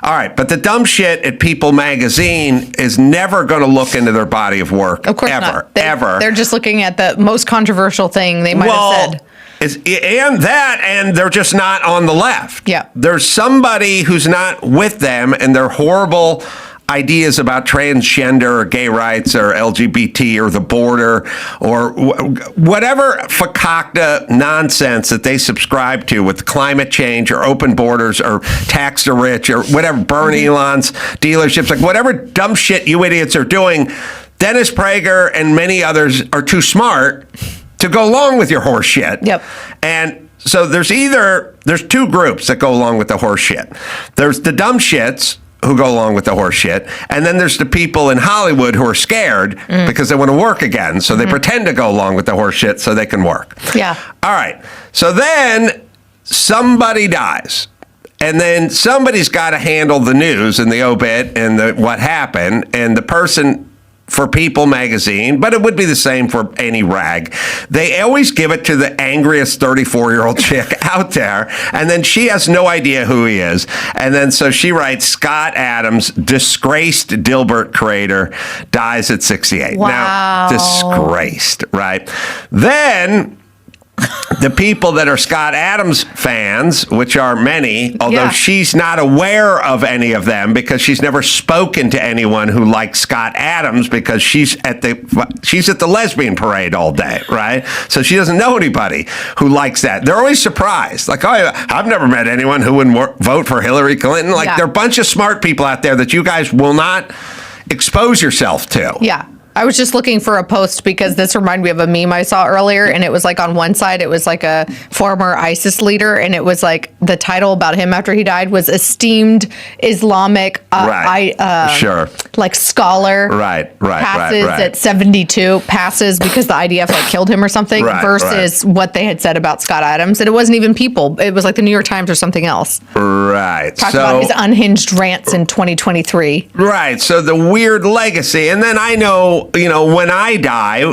All right. But the dumb shit at People magazine is never going to look into their body of work. Of course ever. not. Ever. They're just looking at the most controversial thing they might have said. And they're just not on the left. Yeah. There's somebody who's not with them, and their horrible ideas about transgender or gay rights or LGBT or the border or whatever fakakta nonsense that they subscribe to with climate change or open borders or tax the rich or whatever, burn Elon's dealerships, like whatever dumb shit you idiots are doing, Dennis Prager and many others are too smart to go along with your horse shit. Yep. And so there's two groups that go along with the horse shit. There's the dumb shits who go along with the horse shit, and then there's the people in Hollywood who are scared because they want to work again, so they pretend to go along with the horse shit so they can work. Yeah. All right. So then somebody dies. And then somebody's got to handle the news and the obit and what happened, and the person for People magazine, but it would be the same for any rag. They always give it to the angriest 34-year-old chick out there, and then she has no idea who he is. And then so she writes, Scott Adams, disgraced Dilbert creator, dies at 68. Wow. Now, disgraced, right? Then the people that are Scott Adams fans, which are many, although she's not aware of any of them because she's never spoken to anyone who likes Scott Adams because she's at the lesbian parade all day, right? So she doesn't know anybody who likes that. They're always surprised. Like, oh, I've never met anyone who wouldn't vote for Hillary Clinton. Like, there are a bunch of smart people out there that you guys will not expose yourself to. Yeah. I was just looking for a post because this reminded me of a meme I saw earlier, and it was like on one side, it was like a former ISIS leader, and it was like the title about him after he died was esteemed Islamic like scholar. Right. Passes at 72, passes because the IDF like killed him or something, versus what they had said about Scott Adams. And it wasn't even People. It was like the New York Times or something else. Right. Talked about his unhinged rants in 2023. Right. So the weird legacy. And then I know, when I die,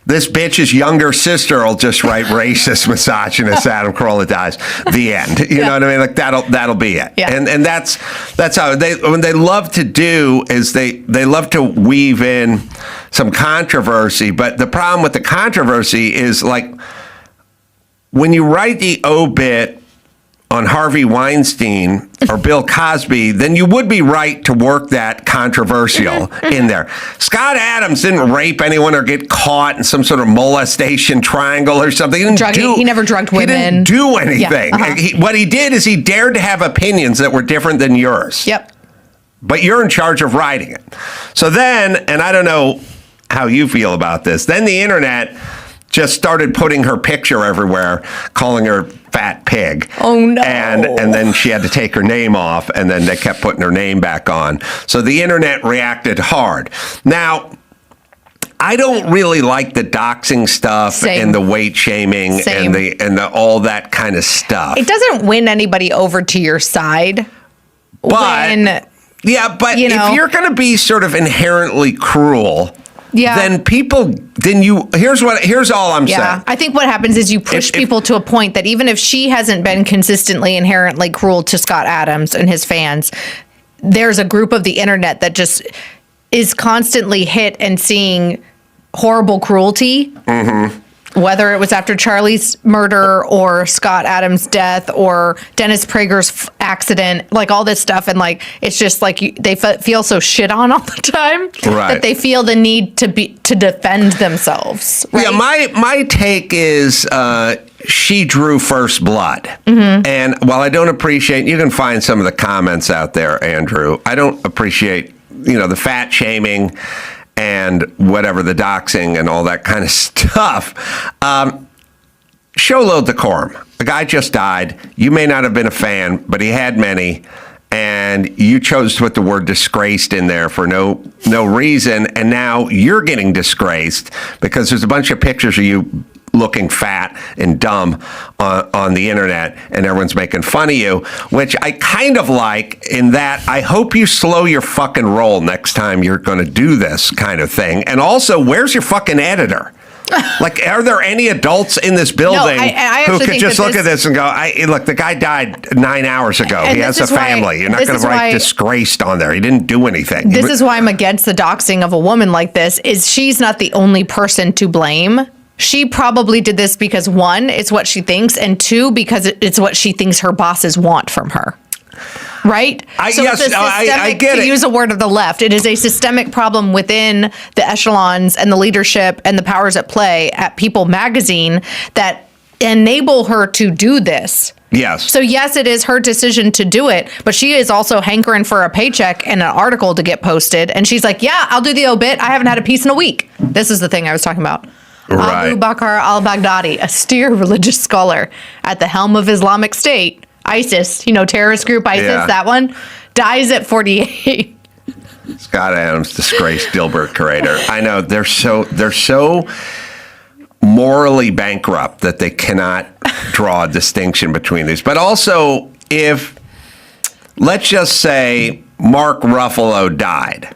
this bitch's younger sister will just write racist, misogynist Adam Carolla dies. The end. You know what I mean? Like that'll be it. Yeah. And that's how what they love to do is they love to weave in some controversy. But the problem with the controversy is like when you write the obit on Harvey Weinstein or Bill Cosby, then you would be right to work that controversial in there. Scott Adams didn't rape anyone or get caught in some sort of molestation triangle or something. He never drugged women. He didn't do anything. Yeah, What he did is he dared to have opinions that were different than yours. Yep. But you're in charge of writing it. So then, and I don't know how you feel about this, then the internet just started putting her picture everywhere, calling her fat pig. Oh, no. And then she had to take her name off, and then they kept putting her name back on. So the internet reacted hard. Now, I don't really like the doxing stuff and the weight shaming and the all that kind of stuff. It doesn't win anybody over to your side. But if you're going to be sort of inherently cruel, here's all I'm saying. I think what happens is you push people to a point that even if she hasn't been consistently inherently cruel to Scott Adams and his fans, there's a group of the internet that just is constantly hit and seeing horrible cruelty whether it was after Charlie's murder or Scott Adams' death or Dennis Prager's accident, like all this stuff. And like, it's just like they feel so shit on all the time that they feel the need to defend themselves. Right? Yeah, my take is she drew first blood. And while I don't appreciate, you can find some of the comments out there, Andrew, I don't appreciate, the fat shaming and whatever, the doxing and all that kind of stuff. Show a little decorum. The guy just died. You may not have been a fan, but he had many. And you chose to put the word disgraced in there for no reason. And now you're getting disgraced because there's a bunch of pictures of you looking fat and dumb on the internet, and everyone's making fun of you, which I kind of like, in that I hope you slow your fucking roll next time you're going to do this kind of thing. And also, where's your fucking editor? Like, are there any adults in this building I who could just look at this and go, look, the guy died 9 hours ago. He has a family. You're not going to write disgraced on there. He didn't do anything. This is why I'm against the doxing of a woman like this, is she's not the only person to blame. She probably did this because, one, it's what she thinks, and two, because it's what she thinks her bosses want from her. Right? I get it. To use a word of the left, it is a systemic problem within the echelons and the leadership and the powers at play at People magazine that enable her to do this. Yes. So yes, it is her decision to do it, but she is also hankering for a paycheck and an article to get posted. And she's like, yeah, I'll do the obit. I haven't had a piece in a week. This is the thing I was talking about. Right. Abu Bakr al-Baghdadi, a austere religious scholar at the helm of Islamic State, ISIS, terrorist group ISIS, that one, dies at 48. Scott Adams, disgraced Dilbert curator. I know they're so morally bankrupt that they cannot draw a distinction between these. But also, if, let's just say, Mark Ruffalo died,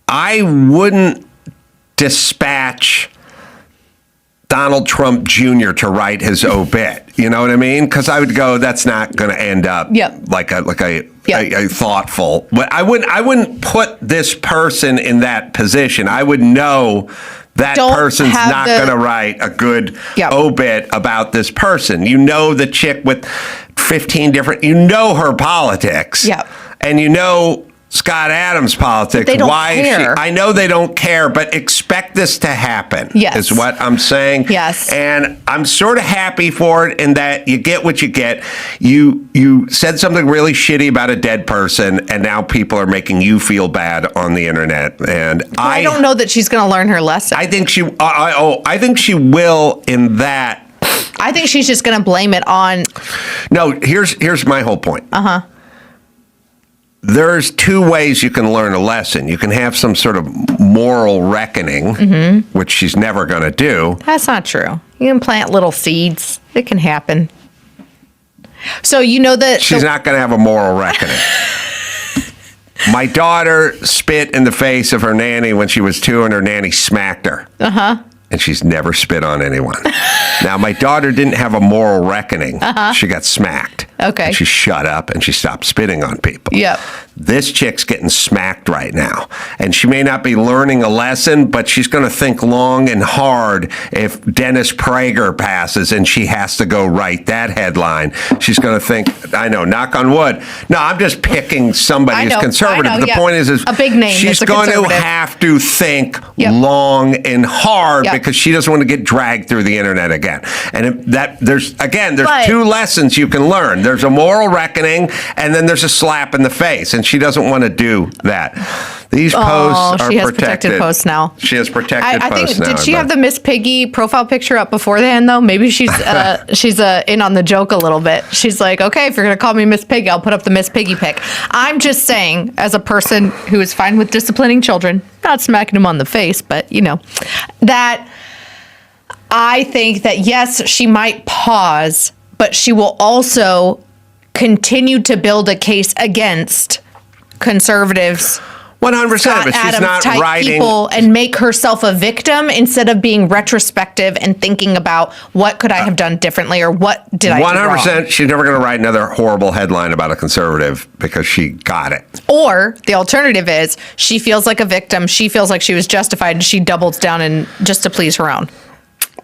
I wouldn't dispatch Donald Trump Jr. to write his obit. You know what I mean? Because I would go, that's not going to end up like a thoughtful. But I wouldn't put this person in that position. I would know that person's not going to write a good obit about this person. The chick with 15 different. Her politics. And Scott Adams' politics. But they don't care. I know they don't care, but expect this to happen. Yes. Is what I'm saying. Yes. And I'm sort of happy for it in that you get what you get. You said something really shitty about a dead person, and now people are making you feel bad on the internet. And I don't know that she's going to learn her lesson. I think she. I think she will in that. I think she's just going to blame it on. No. Here's my whole point. There's two ways you can learn a lesson. You can have some sort of moral reckoning, which she's never going to do. That's not true. You can plant little seeds. It can happen. So that she's not going to have a moral reckoning. My daughter spit in the face of her nanny when she was 2, and her nanny smacked her. And she's never spit on anyone. Now, my daughter didn't have a moral reckoning. She got smacked. Okay. And she shut up and she stopped spitting on people. Yep. This chick's getting smacked right now. And she may not be learning a lesson, but she's going to think long and hard if Dennis Prager passes and she has to go write that headline. She's going to think, I know, knock on wood. No, I'm just picking somebody who's conservative. The point is a big name. She's going to have to think long and hard because she doesn't want to get dragged through the internet again. And there's two lessons you can learn. There's a moral reckoning, and then there's a slap in the face, and she doesn't want to do that. These posts are she has protected posts now. She has protected posts now. Did she have the Miss Piggy profile picture up beforehand, though? Maybe she's in on the joke a little bit. She's like, okay, if you're going to call me Miss Piggy, I'll put up the Miss Piggy pic. I'm just saying, as a person who is fine with disciplining children, not smacking them on the face, but, that I think that, yes, she might pause, but she will also continue to build a case against conservatives, 100%, but she's not writing people, and make herself a victim instead of being retrospective and thinking about what could I have done differently or what did I do wrong. 100%, she's never going to write another horrible headline about a conservative because she got it. Or the alternative is she feels like a victim, she feels like she was justified, and she doubles down and just to please her own.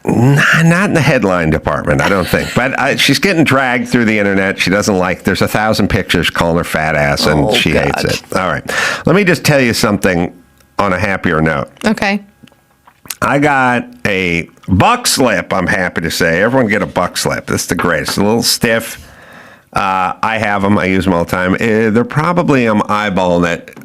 Not in the headline department, I don't think. But she's getting dragged through the internet. She doesn't like. There's 1,000 pictures calling her fat ass, and she hates it. All right. Let me just tell you something on a happier note. Okay. I got a buck slip, I'm happy to say. Everyone get a buck slip. This is the greatest. A little stiff. I have them. I use them all the time. They're probably, I'm eyeballing it.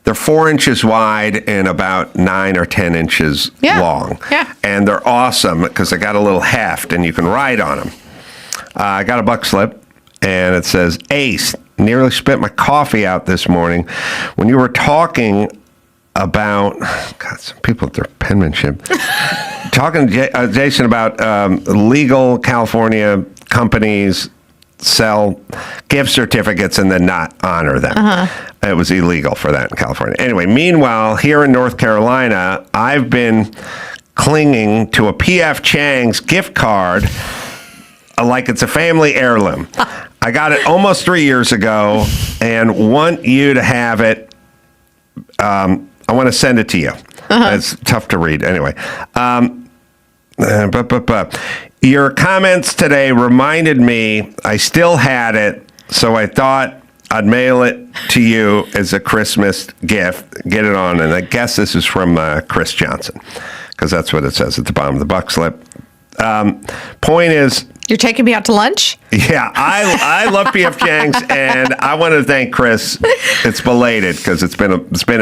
They're 4 inches wide and about 9 or 10 inches long. Yeah. And they're awesome because they got a little heft and you can ride on them. I got a buck slip and it says, Ace, nearly spit my coffee out this morning when you were talking about, God, some people with their penmanship. Talking to Jason about legal California companies sell gift certificates and then not honor them. It was illegal for that in California. Anyway, meanwhile, here in North Carolina, I've been clinging to a P.F. Chang's gift card like it's a family heirloom. I got it almost 3 years ago and want you to have it. I want to send it to you. It's tough to read. Anyway. Your comments today reminded me I still had it, so I thought I'd mail it to you as a Christmas gift. Get it on, and I guess this is from Chris Johnson, because that's what it says at the bottom of the buck slip. Point is, you're taking me out to lunch? Yeah, I love P.F. Chang's, and I want to thank Chris. It's belated because it's been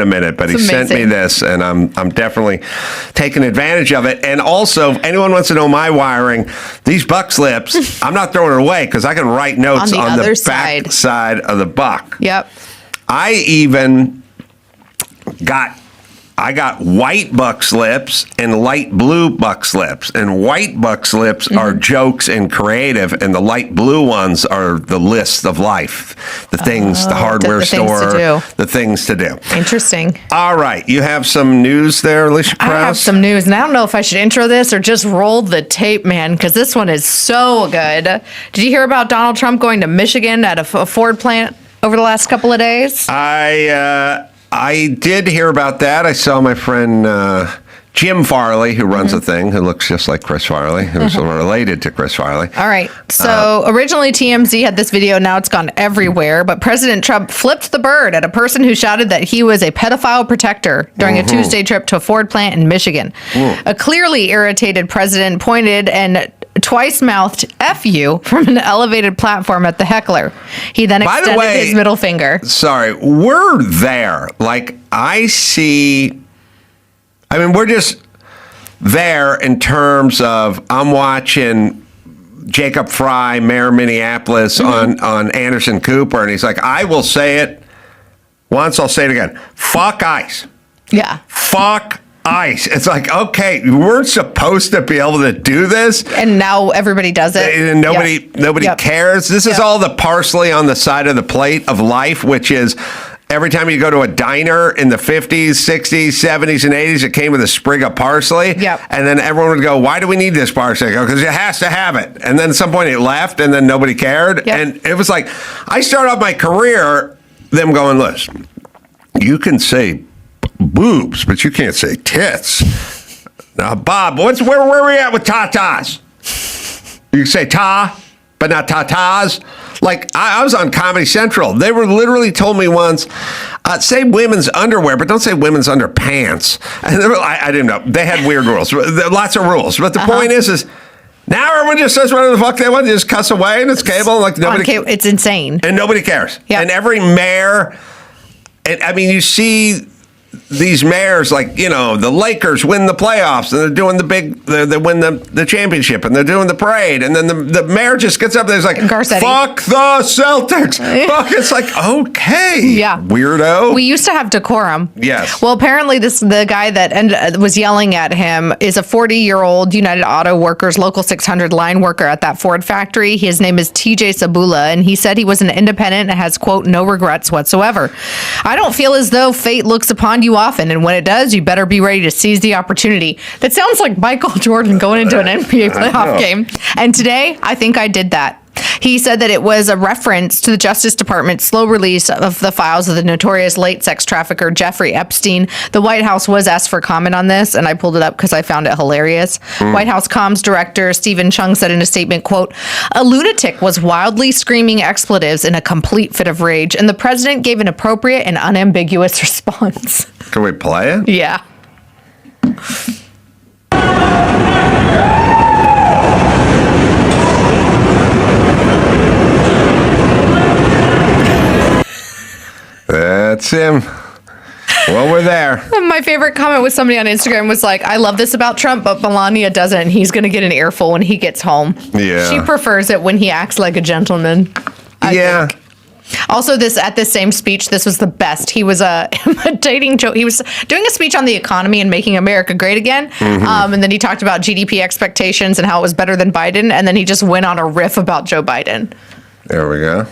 a minute, but he sent me this, and I'm definitely taking advantage of it. And also, if anyone wants to know my wiring, these buck slips, I'm not throwing it away because I can write notes on the back side of the buck. Yep. I even got white buck slips and light blue buck slips. And white buck slips are jokes and creative, and the light blue ones are the list of life, the things, the hardware store, the things to do. Interesting. All right. You have some news there, Alicia Krause? I have some news, and I don't know if I should intro this or just roll the tape, man, because this one is so good. Did you hear about Donald Trump going to Michigan at a Ford plant over the last couple of days? I did hear about that. I saw my friend Jim Farley, who runs a thing, who looks just like Chris Farley, who's related to Chris Farley. All right. So originally TMZ had this video. Now it's gone everywhere. But President Trump flipped the bird at a person who shouted that he was a pedophile protector during a Tuesday trip to a Ford plant in Michigan. A clearly irritated president pointed and twice-mouthed F you from an elevated platform at the heckler. He then extended his middle finger. Sorry, we're there. Like, we're just there in terms of I'm watching Jacob Fry, Mayor of Minneapolis, on Anderson Cooper, and he's like, I will say it once, I'll say it again. Fuck ICE. Yeah. Fuck ICE. It's like, okay, we weren't supposed to be able to do this, and now everybody does it, and nobody cares. This is all the parsley on the side of the plate of life, which is every time you go to a diner in the 50s, 60s, 70s, and 80s, it came with a sprig of parsley. And then everyone would go, why do we need this parsley? I go, because it has to have it. And then at some point it left, and then nobody cared. And it was like, I started off my career, them going, listen, you can say boobs, but you can't say tits. Now, Bob, where are we at with tatas? You can say ta, but not tatas. Like, I was on Comedy Central. They were literally told me once, say women's underwear, but don't say women's underpants. And I didn't know. They had weird rules. Lots of rules. But the point is now everyone just says whatever the fuck they want. They just cuss away, and it's cable. Like it's insane. And nobody cares. And every mayor, you see these mayors, like, the Lakers win the playoffs, and they're doing they win the championship, and they're doing the parade, and then the mayor just gets up there and is like, fuck the Celtics. Fuck, it's like, okay, weirdo. We used to have decorum. Yes. Well, apparently the guy that was yelling at him is a 40-year-old United Auto Workers Local 600 line worker at that Ford factory. His name is TJ Sabula, and he said he was an independent and has, quote, no regrets whatsoever. I don't feel as though fate looks upon you often, and when it does, you better be ready to seize the opportunity. That sounds like Michael Jordan going into an NBA playoff game. And today, I think I did that. He said that it was a reference to the Justice Department's slow release of the files of the notorious late sex trafficker Jeffrey Epstein. The White House was asked for comment on this, and I pulled it up because I found it hilarious. White House comms director Stephen Chung said in a statement, quote, "A lunatic was wildly screaming expletives in a complete fit of rage, and the president gave an appropriate and unambiguous response." Can we play it? Yeah. That's him. Well, we're there. My favorite comment was somebody on Instagram was like, "I love this about Trump, but Melania doesn't. He's going to get an earful when he gets home." Yeah. She prefers it when he acts like a gentleman. I think. Also, at this same speech, this was the best. He was imitating Joe. He was doing a speech on the economy and making America great again. And then he talked about GDP expectations and how it was better than Biden. And then he just went on a riff about Joe Biden. There we go.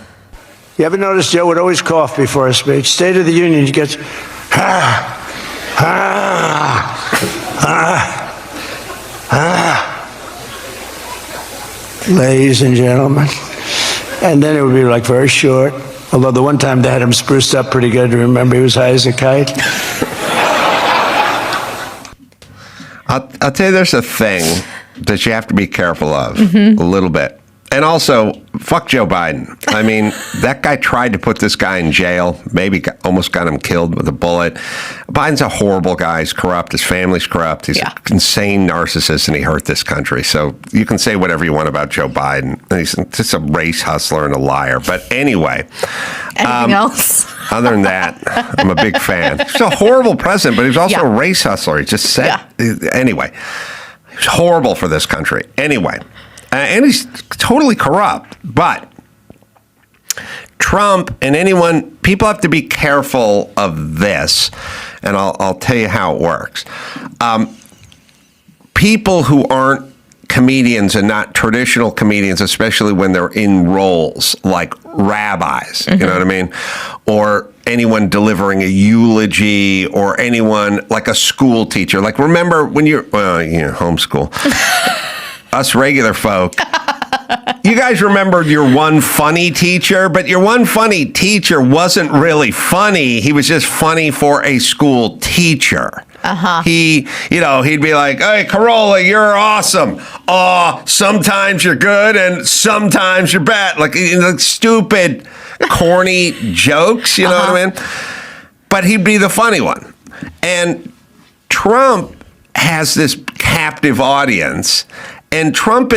You ever notice Joe would always cough before a speech? State of the Union, he gets, Ladies and gentlemen. And then it would be like very short. Although the one time they had him spruced up pretty good. Remember, he was high as a kite. I'll tell you, there's a thing that you have to be careful of a little bit. And also, fuck Joe Biden. I mean, that guy tried to put this guy in jail, maybe almost got him killed with a bullet. Biden's a horrible guy. He's corrupt. His family's corrupt. He's an insane narcissist, and he hurt this country. So you can say whatever you want about Joe Biden. He's just a race hustler and a liar. But anyway. Anything else? Other than that, I'm a big fan. He's a horrible president, but he was also a race hustler. He just said, anyway, he was horrible for this country. Anyway. And he's totally corrupt. But Trump and people have to be careful of this. And I'll tell you how it works. People who aren't comedians and not traditional comedians, especially when they're in roles like rabbis, you know what I mean? Or anyone delivering a eulogy, or anyone like a school teacher. Like, remember when homeschool. Us regular folk, you guys remember your one funny teacher, but your one funny teacher wasn't really funny. He was just funny for a school teacher. He'd be like, "Hey, Carolla, you're awesome. Sometimes you're good and sometimes you're bad." Like, stupid, corny jokes, you know what I mean? But he'd be the funny one. And Trump has this captive audience. And Trump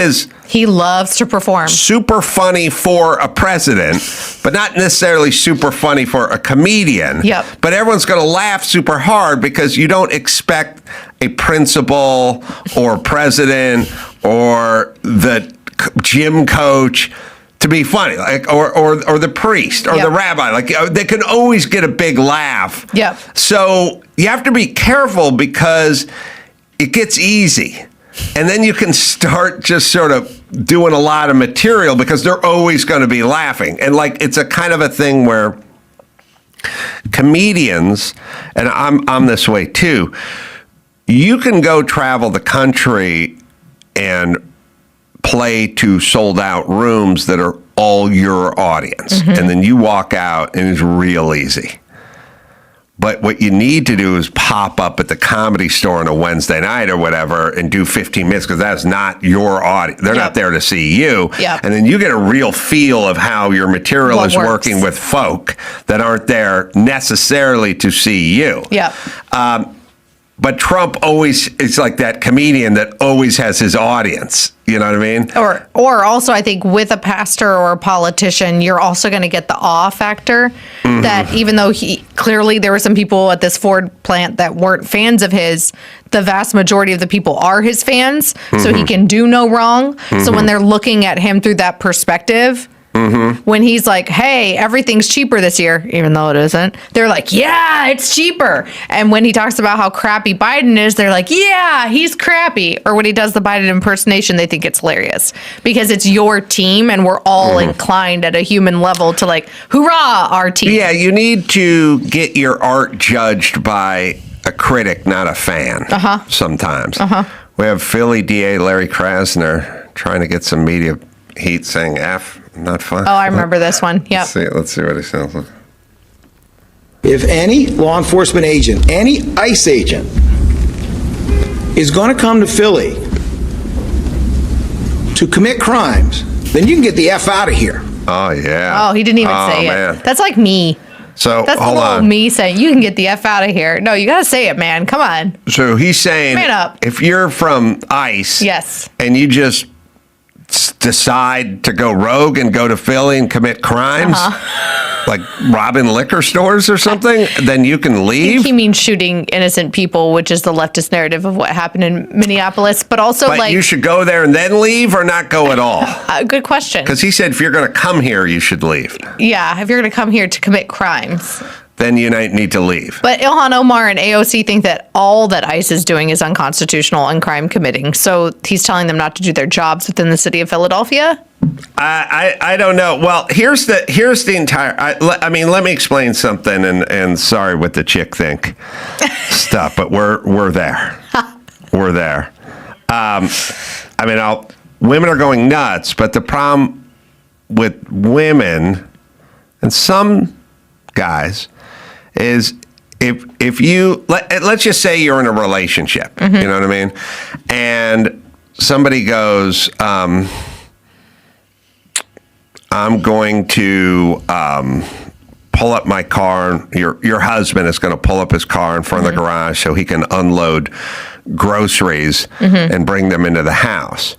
he loves to perform. Super funny for a president, but not necessarily super funny for a comedian. Yep. But everyone's going to laugh super hard because you don't expect a principal or president or the gym coach to be funny, like or the priest or the rabbi. Like, they can always get a big laugh. Yep. So you have to be careful because it gets easy. And then you can start just sort of doing a lot of material because they're always going to be laughing. And like, it's a kind of a thing where comedians, and I'm this way too, you can go travel the country and play to sold out rooms that are all your audience. And then you walk out and it's real easy. But what you need to do is pop up at the Comedy Store on a Wednesday night or whatever and do 15 minutes, because that's not your audience. They're not there to see you. And then you get a real feel of how your material is working with folk that aren't there necessarily to see you. But Trump always is like that comedian that always has his audience. You know what I mean? Or also, I think with a pastor or a politician, you're also going to get the awe factor that even though clearly there were some people at this Ford plant that weren't fans of his, the vast majority of the people are his fans. So he can do no wrong. So when they're looking at him through that perspective, when he's like, "Hey, everything's cheaper this year," even though it isn't, they're like, "Yeah, it's cheaper." And when he talks about how crappy Biden is, they're like, "Yeah, he's crappy." Or when he does the Biden impersonation, they think it's hilarious because it's your team and we're all inclined at a human level to like, "Hoorah, our team." Yeah, you need to get your art judged by a critic, not a fan. Sometimes. We have Philly DA Larry Krasner trying to get some media Heat saying F, not fun. Oh, I remember this one. Yep. Let's see what he sounds like. If any law enforcement agent, any ICE agent, is going to come to Philly to commit crimes, then you can get the F out of here. Oh, yeah. Oh, he didn't even say man. it. That's like me. So, That's the hold little on. me saying, you can get the F out of here. No, you got to say it, man. Come on. So he's saying, Man up. if you're from ICE, Yes. and you just decide to go rogue and go to Philly and commit crimes, like robbing liquor stores or something, then you can leave. He means shooting innocent people, which is the leftist narrative of what happened in Minneapolis. But also, But you should go there and then leave, or not go at all. Good question. Because he said if you're going to come here, you should leave. Yeah, if you're going to come here to commit crimes. Then you need to leave. But Ilhan Omar and AOC think that all that ICE is doing is unconstitutional and crime committing. So he's telling them not to do their jobs within the city of Philadelphia. I don't know. Well, here's the entire. I mean, let me explain something. And sorry what the chick think stuff, but we're there. We're there. I mean, women are going nuts, but the problem with women and some guys is if you let's just say you're in a relationship, you know what I mean, and somebody goes, I'm going to pull up my car. Your husband is going to pull up his car in front of the garage so he can unload groceries and bring them into the house.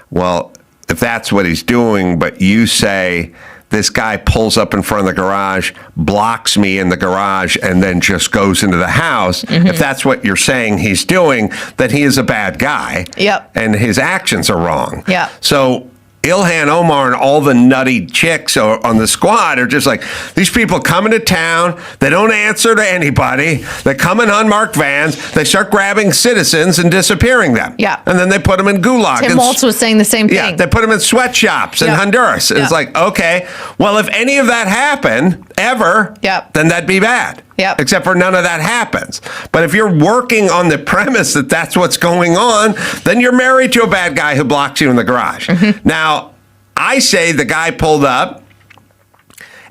Well, if that's what he's doing, but you say, this guy pulls up in front of the garage, blocks me in the garage, and then just goes into the house. If that's what you're saying he's doing, then he is a bad guy. Yep. And his actions are wrong. Yeah. So Ilhan Omar and all the nutty chicks on the squad are just like, these people come into town, they don't answer to anybody, they come in unmarked vans, they start grabbing citizens and disappearing them. Yeah. And then they put them in gulag. Tim Waltz was saying the same thing. Yeah, they put them in sweatshops in Honduras. It's like, okay, well, if any of that happened ever, then that'd be bad. Yep. Except for none of that happens. But if you're working on the premise that that's what's going on, then you're married to a bad guy who blocks you in the garage. Now, I say the guy pulled up,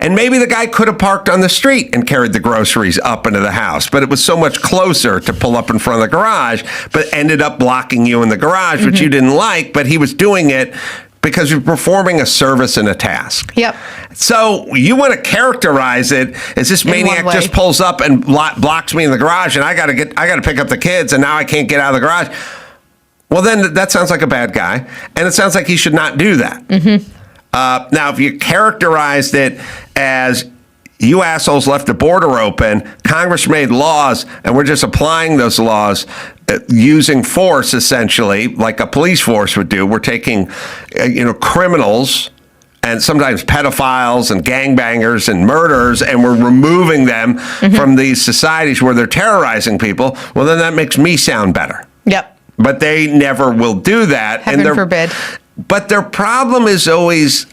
and maybe the guy could have parked on the street and carried the groceries up into the house, but it was so much closer to pull up in front of the garage, but ended up blocking you in the garage, which you didn't like, but he was doing it because you're performing a service and a task. Yep. So you want to characterize it as this maniac just pulls up and blocks me in the garage, and I got to pick up the kids, and now I can't get out of the garage. Well, then that sounds like a bad guy, and it sounds like he should not do that. Now, if you characterized it as you assholes left the border open, Congress made laws, and we're just applying those laws using force, essentially, like a police force would do. We're taking, criminals and sometimes pedophiles and gangbangers and murderers, and we're removing them from these societies where they're terrorizing people. Well, then that makes me sound better. Yep. But they never will do that. Heaven forbid. But their problem is always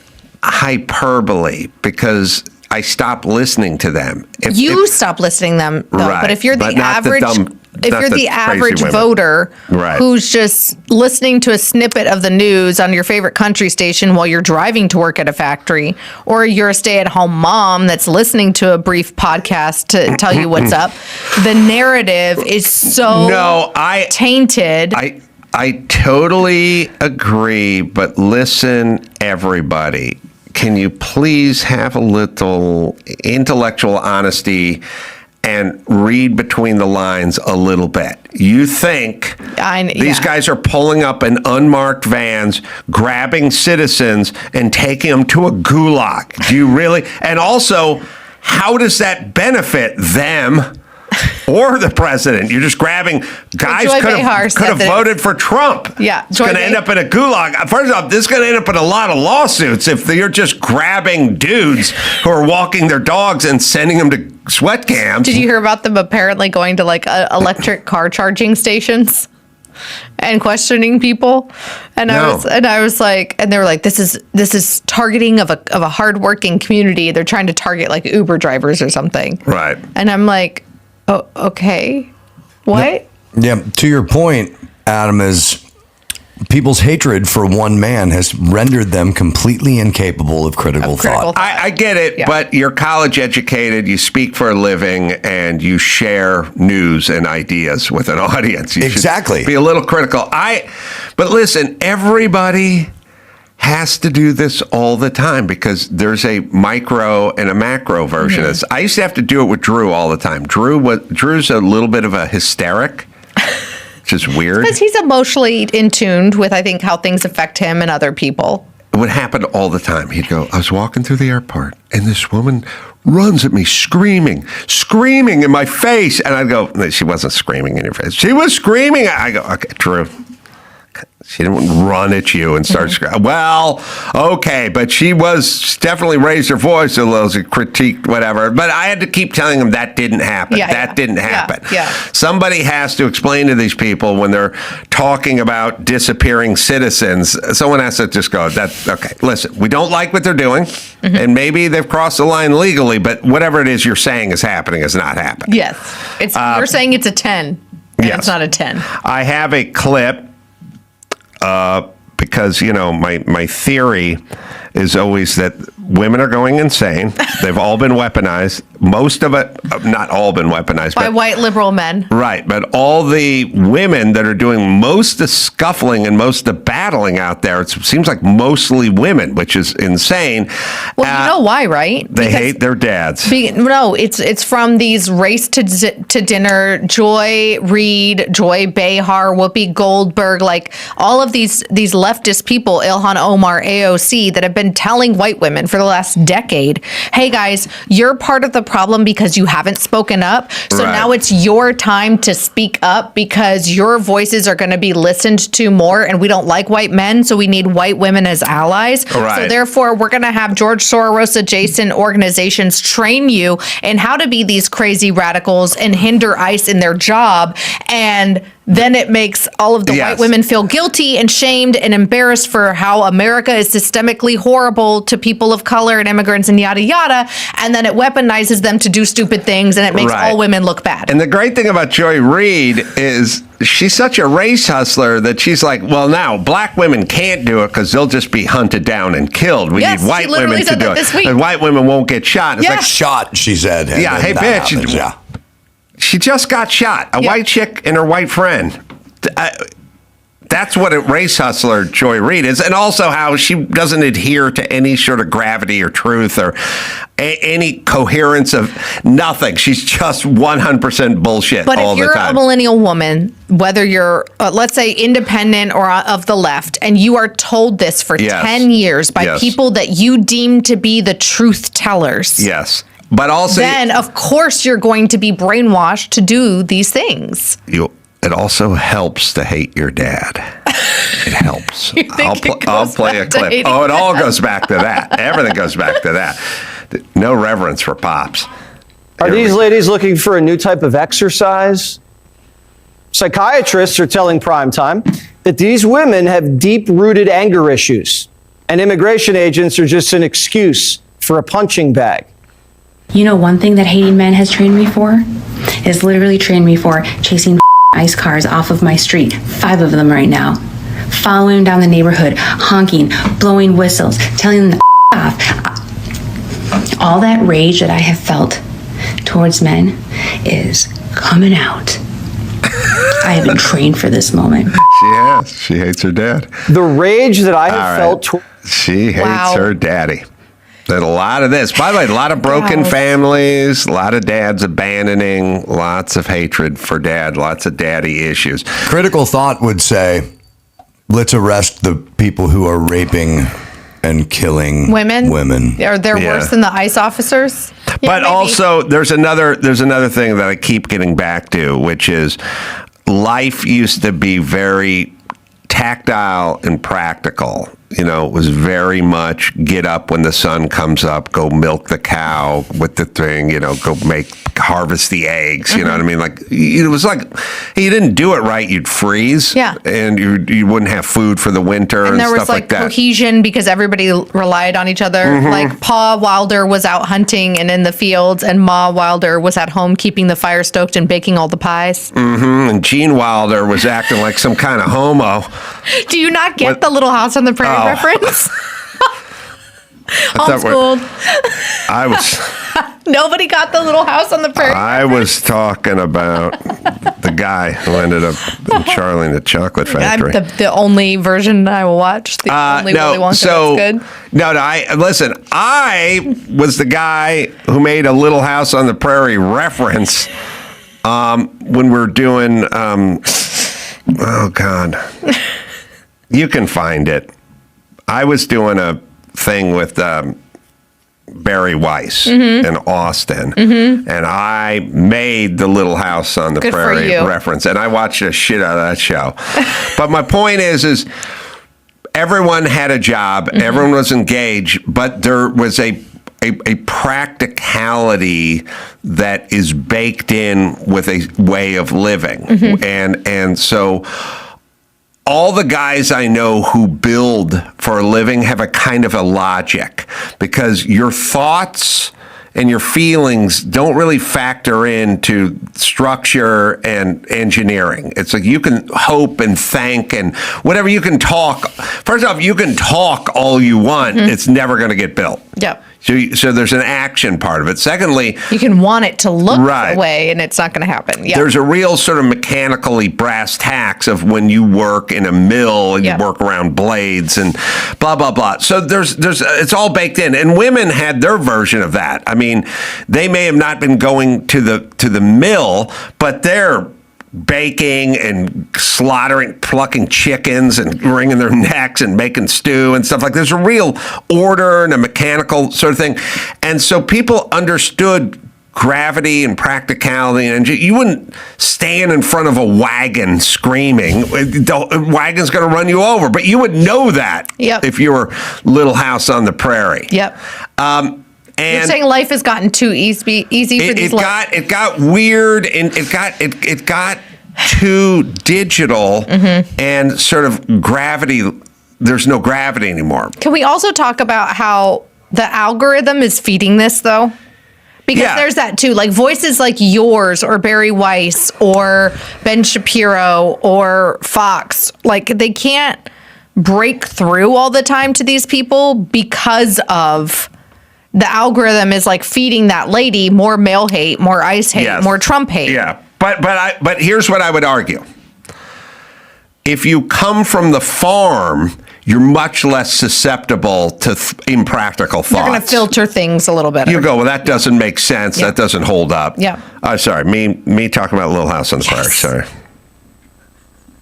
hyperbole, because I stop listening to them. You stop listening to them, though. Right, But if you're the but not the average, dumb- if not you're the the crazy average women. voter Right. who's just listening to a snippet of the news on your favorite country station while you're driving to work at a factory, or you're a stay-at-home mom that's listening to a brief podcast to tell you what's up, the narrative is so tainted. I totally agree, but listen, everybody. Can you please have a little intellectual honesty and read between the lines a little bit? You think these guys are pulling up in unmarked vans, grabbing citizens, and taking them to a gulag? Do you really? And also, how does that benefit them or the president? You're just grabbing guys Joy could Behar have said that voted for Trump. Yeah, it's going to end up in a gulag. First off, this is going to end up in a lot of lawsuits if you're just grabbing dudes who are walking their dogs and sending them to sweat camps. Did you hear about them apparently going to like electric car charging stations and questioning people? And No. I was like, and they were like, this is targeting of a hardworking community. They're trying to target like Uber drivers or something. Right. And I'm like, oh, okay. What? Yeah, to your point, Adam, is people's hatred for one man has rendered them completely incapable of critical thought. I get it, but you're college educated, you speak for a living, and you share news and ideas with an audience. You should be a little critical. But listen, everybody has to do this all the time because there's a micro and a macro version of this. I used to have to do it with Drew all the time. Drew's a little bit of a hysteric, which is weird. Because he's emotionally in tune with, I think, how things affect him and other people. It would happen all the time. He'd go, I was walking through the airport and this woman runs at me screaming in my face. And I'd go, no, she wasn't screaming in your face. She was screaming. I go, okay, Drew. She didn't run at you and start screaming. Well, okay, but she definitely raised her voice a little, critiqued, whatever. But I had to keep telling him that didn't happen. That didn't happen. Somebody has to explain to these people when they're talking about disappearing citizens. Someone has to just go, okay, listen, we don't like what they're doing, and maybe they've crossed the line legally, but whatever it is you're saying is happening is not happening. Yes. You're saying it's a 10, and it's not a 10. I have a clip. Because, my theory is always that women are going insane. They've all been weaponized. Most of it, not all been weaponized. By white liberal men. Right. But all the women that are doing most of the scuffling and most of the battling out there, it seems like mostly women, which is insane. Well, you know why, right? They hate their dads. No, it's from these Race to Dinner, Joy Reid, Joy Behar, Whoopi Goldberg, like all of these leftist people, Ilhan Omar, AOC, that have been telling white women for the last decade, hey guys, you're part of the problem because you haven't spoken up. So now it's your time to speak up because your voices are going to be listened to more, and we don't like white men, so we need white women as allies. So therefore, we're going to have George Soros adjacent organizations train you in how to be these crazy radicals and hinder ICE in their job. And then it makes all of the white women feel guilty and shamed and embarrassed for how America is systemically horrible to people of color and immigrants and yada, yada. And then it weaponizes them to do stupid things, and it makes all women look bad. And the great thing about Joy Reid is she's such a race hustler that she's like, well, now black women can't do it because they'll just be hunted down and killed. We need white women to do it. And white women won't get shot. It's like, shot, she said. Yeah, hey, bitch. She just got shot. A white chick and her white friend. That's what a race hustler Joy Reid is. And also how she doesn't adhere to any sort of gravity or truth or any coherence of nothing. She's just 100% bullshit all the time. But if you're a millennial woman, whether you're, let's say, independent or of the left, and you are told this for 10 years by people that you deem to be the truth tellers. Yes. But also, then of course you're going to be brainwashed to do these things. It also helps to hate your dad. It helps. I'll play a clip. Oh, it all goes back to that. Everything goes back to that. No reverence for pops. Are these ladies looking for a new type of exercise? Psychiatrists are telling Primetime that these women have deep-rooted anger issues, and immigration agents are just an excuse for a punching bag. You know, one thing that hating men has trained me for is literally trained me for chasing ICE cars off of my street, 5 of them right now, following them down the neighborhood, honking, blowing whistles, telling them to off. All that rage that I have felt towards men is coming out. I have been trained for this moment. She has. She hates her dad. The rage that I have felt. She hates her daddy. That a lot of this, by the way, a lot of broken families, a lot of dads abandoning, lots of hatred for dad, lots of daddy issues. Critical thought would say, let's arrest the people who are raping and killing women. They're Yeah. worse than the ICE officers. But also, there's another thing that I keep getting back to, which is life used to be very tactile and practical. was very much get up when the sun comes up, go milk the cow with the thing, go harvest the eggs. You know what I mean? Like, it was like, you didn't do it right, you'd freeze. Yeah. And you wouldn't have food for the winter and there stuff was like that. Cohesion because everybody relied on each other. Like Pa Wilder was out hunting and in the fields, and Ma Wilder was at home keeping the fire stoked and baking all the pies. And Gene Wilder was acting like some kind of homo. Do you not get the Little House on the Prairie reference? Homeschooled. I was. Nobody got the Little House on the Prairie. I was talking about the guy who ended up in Charlie and the Chocolate Factory. The only version I will watch. The only Willy Wonka that's good. Listen, I was the guy who made a Little House on the Prairie reference when we're doing, oh God, you can find it. I was doing a thing with Barry Weiss in Austin, and I made the Little House on the Prairie reference, and I watched the shit out of that show. But my point is everyone had a job, everyone was engaged, but there was a practicality that is baked in with a way of living, and so all the guys I know who build for a living have a kind of a logic, because your thoughts and your feelings don't really factor into structure and engineering. It's like you can hope and think and whatever, you can talk. First off, you can talk all you want. It's never going to get built. Yep. So there's an action part of it. Secondly, you can want it to look that way, and it's not going to happen. Yeah. There's a real sort of mechanically brass tacks of when you work in a mill and you work around blades and blah blah blah. So there's it's all baked in, and women had their version of that. I mean, they may have not been going to the mill, but they're baking and slaughtering, plucking chickens and wringing their necks and making stew and stuff like that. There's a real order and a mechanical sort of thing. And so people understood gravity and practicality, and you wouldn't stand in front of a wagon screaming. The wagon's going to run you over, but you would know that if you were Little House on the Prairie. Yep. And you're saying life has gotten too easy for these. It got weird, and it got too digital, and sort of gravity. There's no gravity anymore. Can we also talk about how the algorithm is feeding this, though? Because there's that too, like voices like yours or Barry Weiss or Ben Shapiro or Fox, like they can't break through all the time to these people because of the algorithm is like feeding that lady more male hate, more ICE hate, more Trump hate. Yeah, but here's what I would argue. If you come from the farm, you're much less susceptible to impractical thoughts. You're going to filter things a little better. You go, well, that doesn't make sense. That doesn't hold up. Yeah. Sorry, me talking about Little House on the Prairie. Sorry.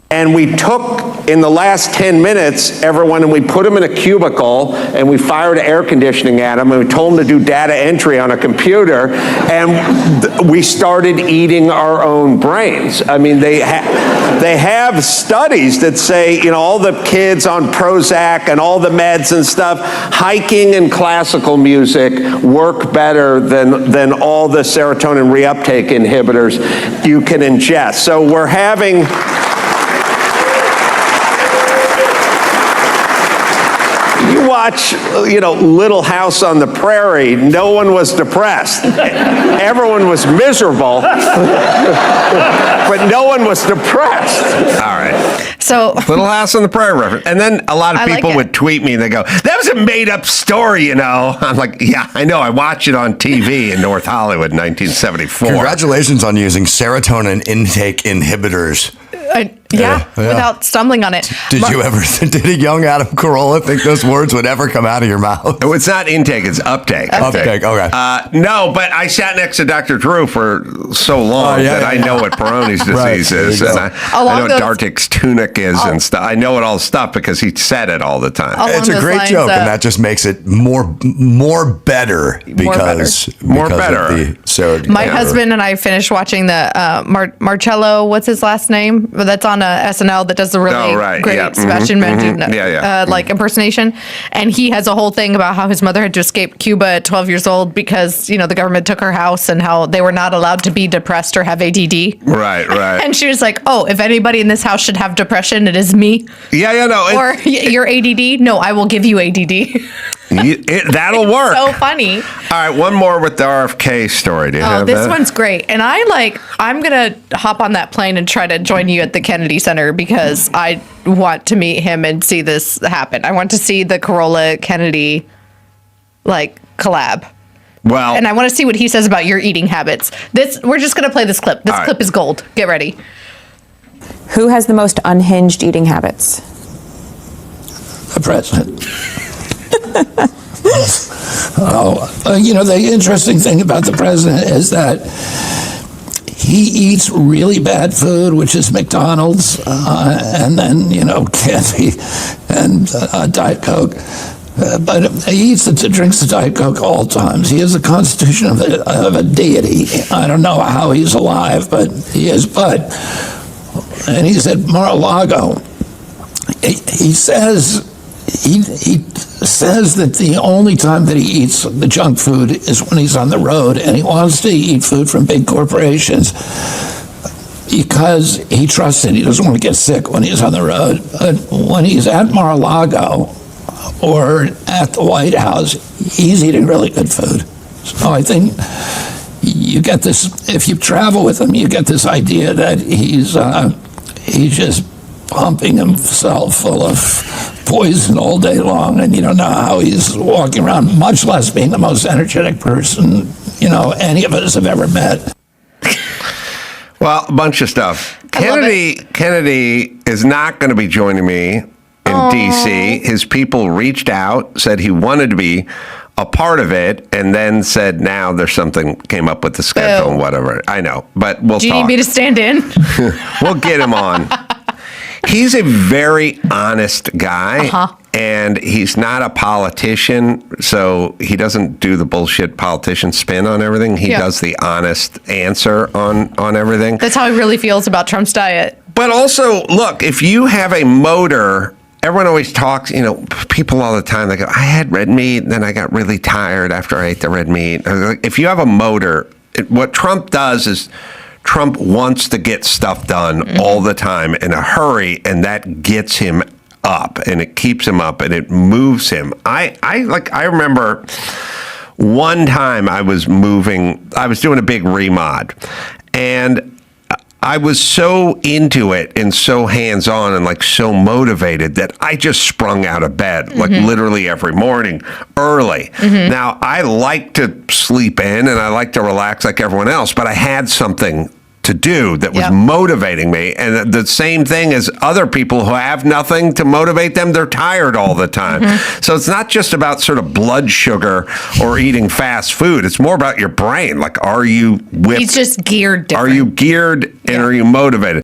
And we took, in the last 10 minutes, everyone, and we put them in a cubicle, and we fired air conditioning at them, and we told them to do data entry on a computer, and we started eating our own brains. I mean, they have studies that say, all the kids on Prozac and all the meds and stuff, hiking and classical music work better than all the serotonin reuptake inhibitors you can ingest. So we're having... You watch, Little House on the Prairie, no one was depressed. Everyone was miserable, but no one was depressed. All right. So Little House on the Prairie reference. And then a lot of people would tweet me and they go, that was a made up story, I'm like, yeah, I know. I watched it on TV in North Hollywood in 1974. Congratulations on using serotonin intake inhibitors. Without stumbling on it. Did a young Adam Carolla think those words would ever come out of your mouth? Oh, it's not intake, it's uptake. Uptake, okay. No, but I sat next to Dr. Drew for so long that I know what Peyronie's disease is. And I know what Dartic's tunic is and stuff. I know it all stuff because he said it all the time. It's a great joke, and that just makes it more better because more better. My husband and I finished watching the Marcello, what's his last name? That's on SNL that does the really great Sebastian Mandino like impersonation, and he has a whole thing about how his mother had to escape Cuba at 12 years old because the government took her house and how they were not allowed to be depressed or have ADD. Right. And she was like, "Oh, if anybody in this house should have depression, it is me." Or your ADD? No, I will give you ADD. That'll work. So funny. All right, one more with the RFK story. Do you have this that? one's great. And I'm going to hop on that plane and try to join you at the Kennedy Center because I want to meet him and see this happen. I want to see the Carolla Kennedy collab. Well, and I want to see what he says about your eating habits. We're just going to play this clip. This clip is gold. Get ready. Who has the most unhinged eating habits? The president. The interesting thing about the president is that he eats really bad food, which is McDonald's, and then, candy and Diet Coke. But he drinks the Diet Coke all times. He has the constitution of a deity. I don't know how he's alive, but he is. And he's at Mar-a-Lago. He says that the only time that he eats the junk food is when he's on the road, and he wants to eat food from big corporations because he trusts it. He doesn't want to get sick when he's on the road. But when he's at Mar-a-Lago or at the White House, he's eating really good food. So I think you get this, if you travel with him, you get this idea that he's just pumping himself full of poison all day long, and you don't know how he's walking around, much less being the most energetic person, any of us have ever met. Well, a bunch of stuff. Kennedy is not going to be joining me in D.C. His people reached out, said he wanted to be a part of it, and then said now there's something came up with the schedule and whatever. I know, but we'll talk. Do you need me to stand in? We'll get him on. He's a very honest guy, and he's not a politician, so he doesn't do the bullshit politician spin on everything. He does the honest answer on everything. That's how he really feels about Trump's diet. But also, look, if you have a motor, everyone always talks, people all the time, they go, I had red meat, and then I got really tired after I ate the red meat. If you have a motor, what Trump does is Trump wants to get stuff done all the time in a hurry, and that gets him up, and it keeps him up, and it moves him. I remember one time I was doing a big remod, and I was so into it and so hands-on and so motivated that I just sprung out of bed, literally every morning early. Now, I like to sleep in and I like to relax like everyone else, but I had something to do that was motivating me. And the same thing as other people who have nothing to motivate them, they're tired all the time. So it's not just about sort of blood sugar or eating fast food. It's more about your brain. Are you whipped? He's just geared different. Are you geared and are you motivated?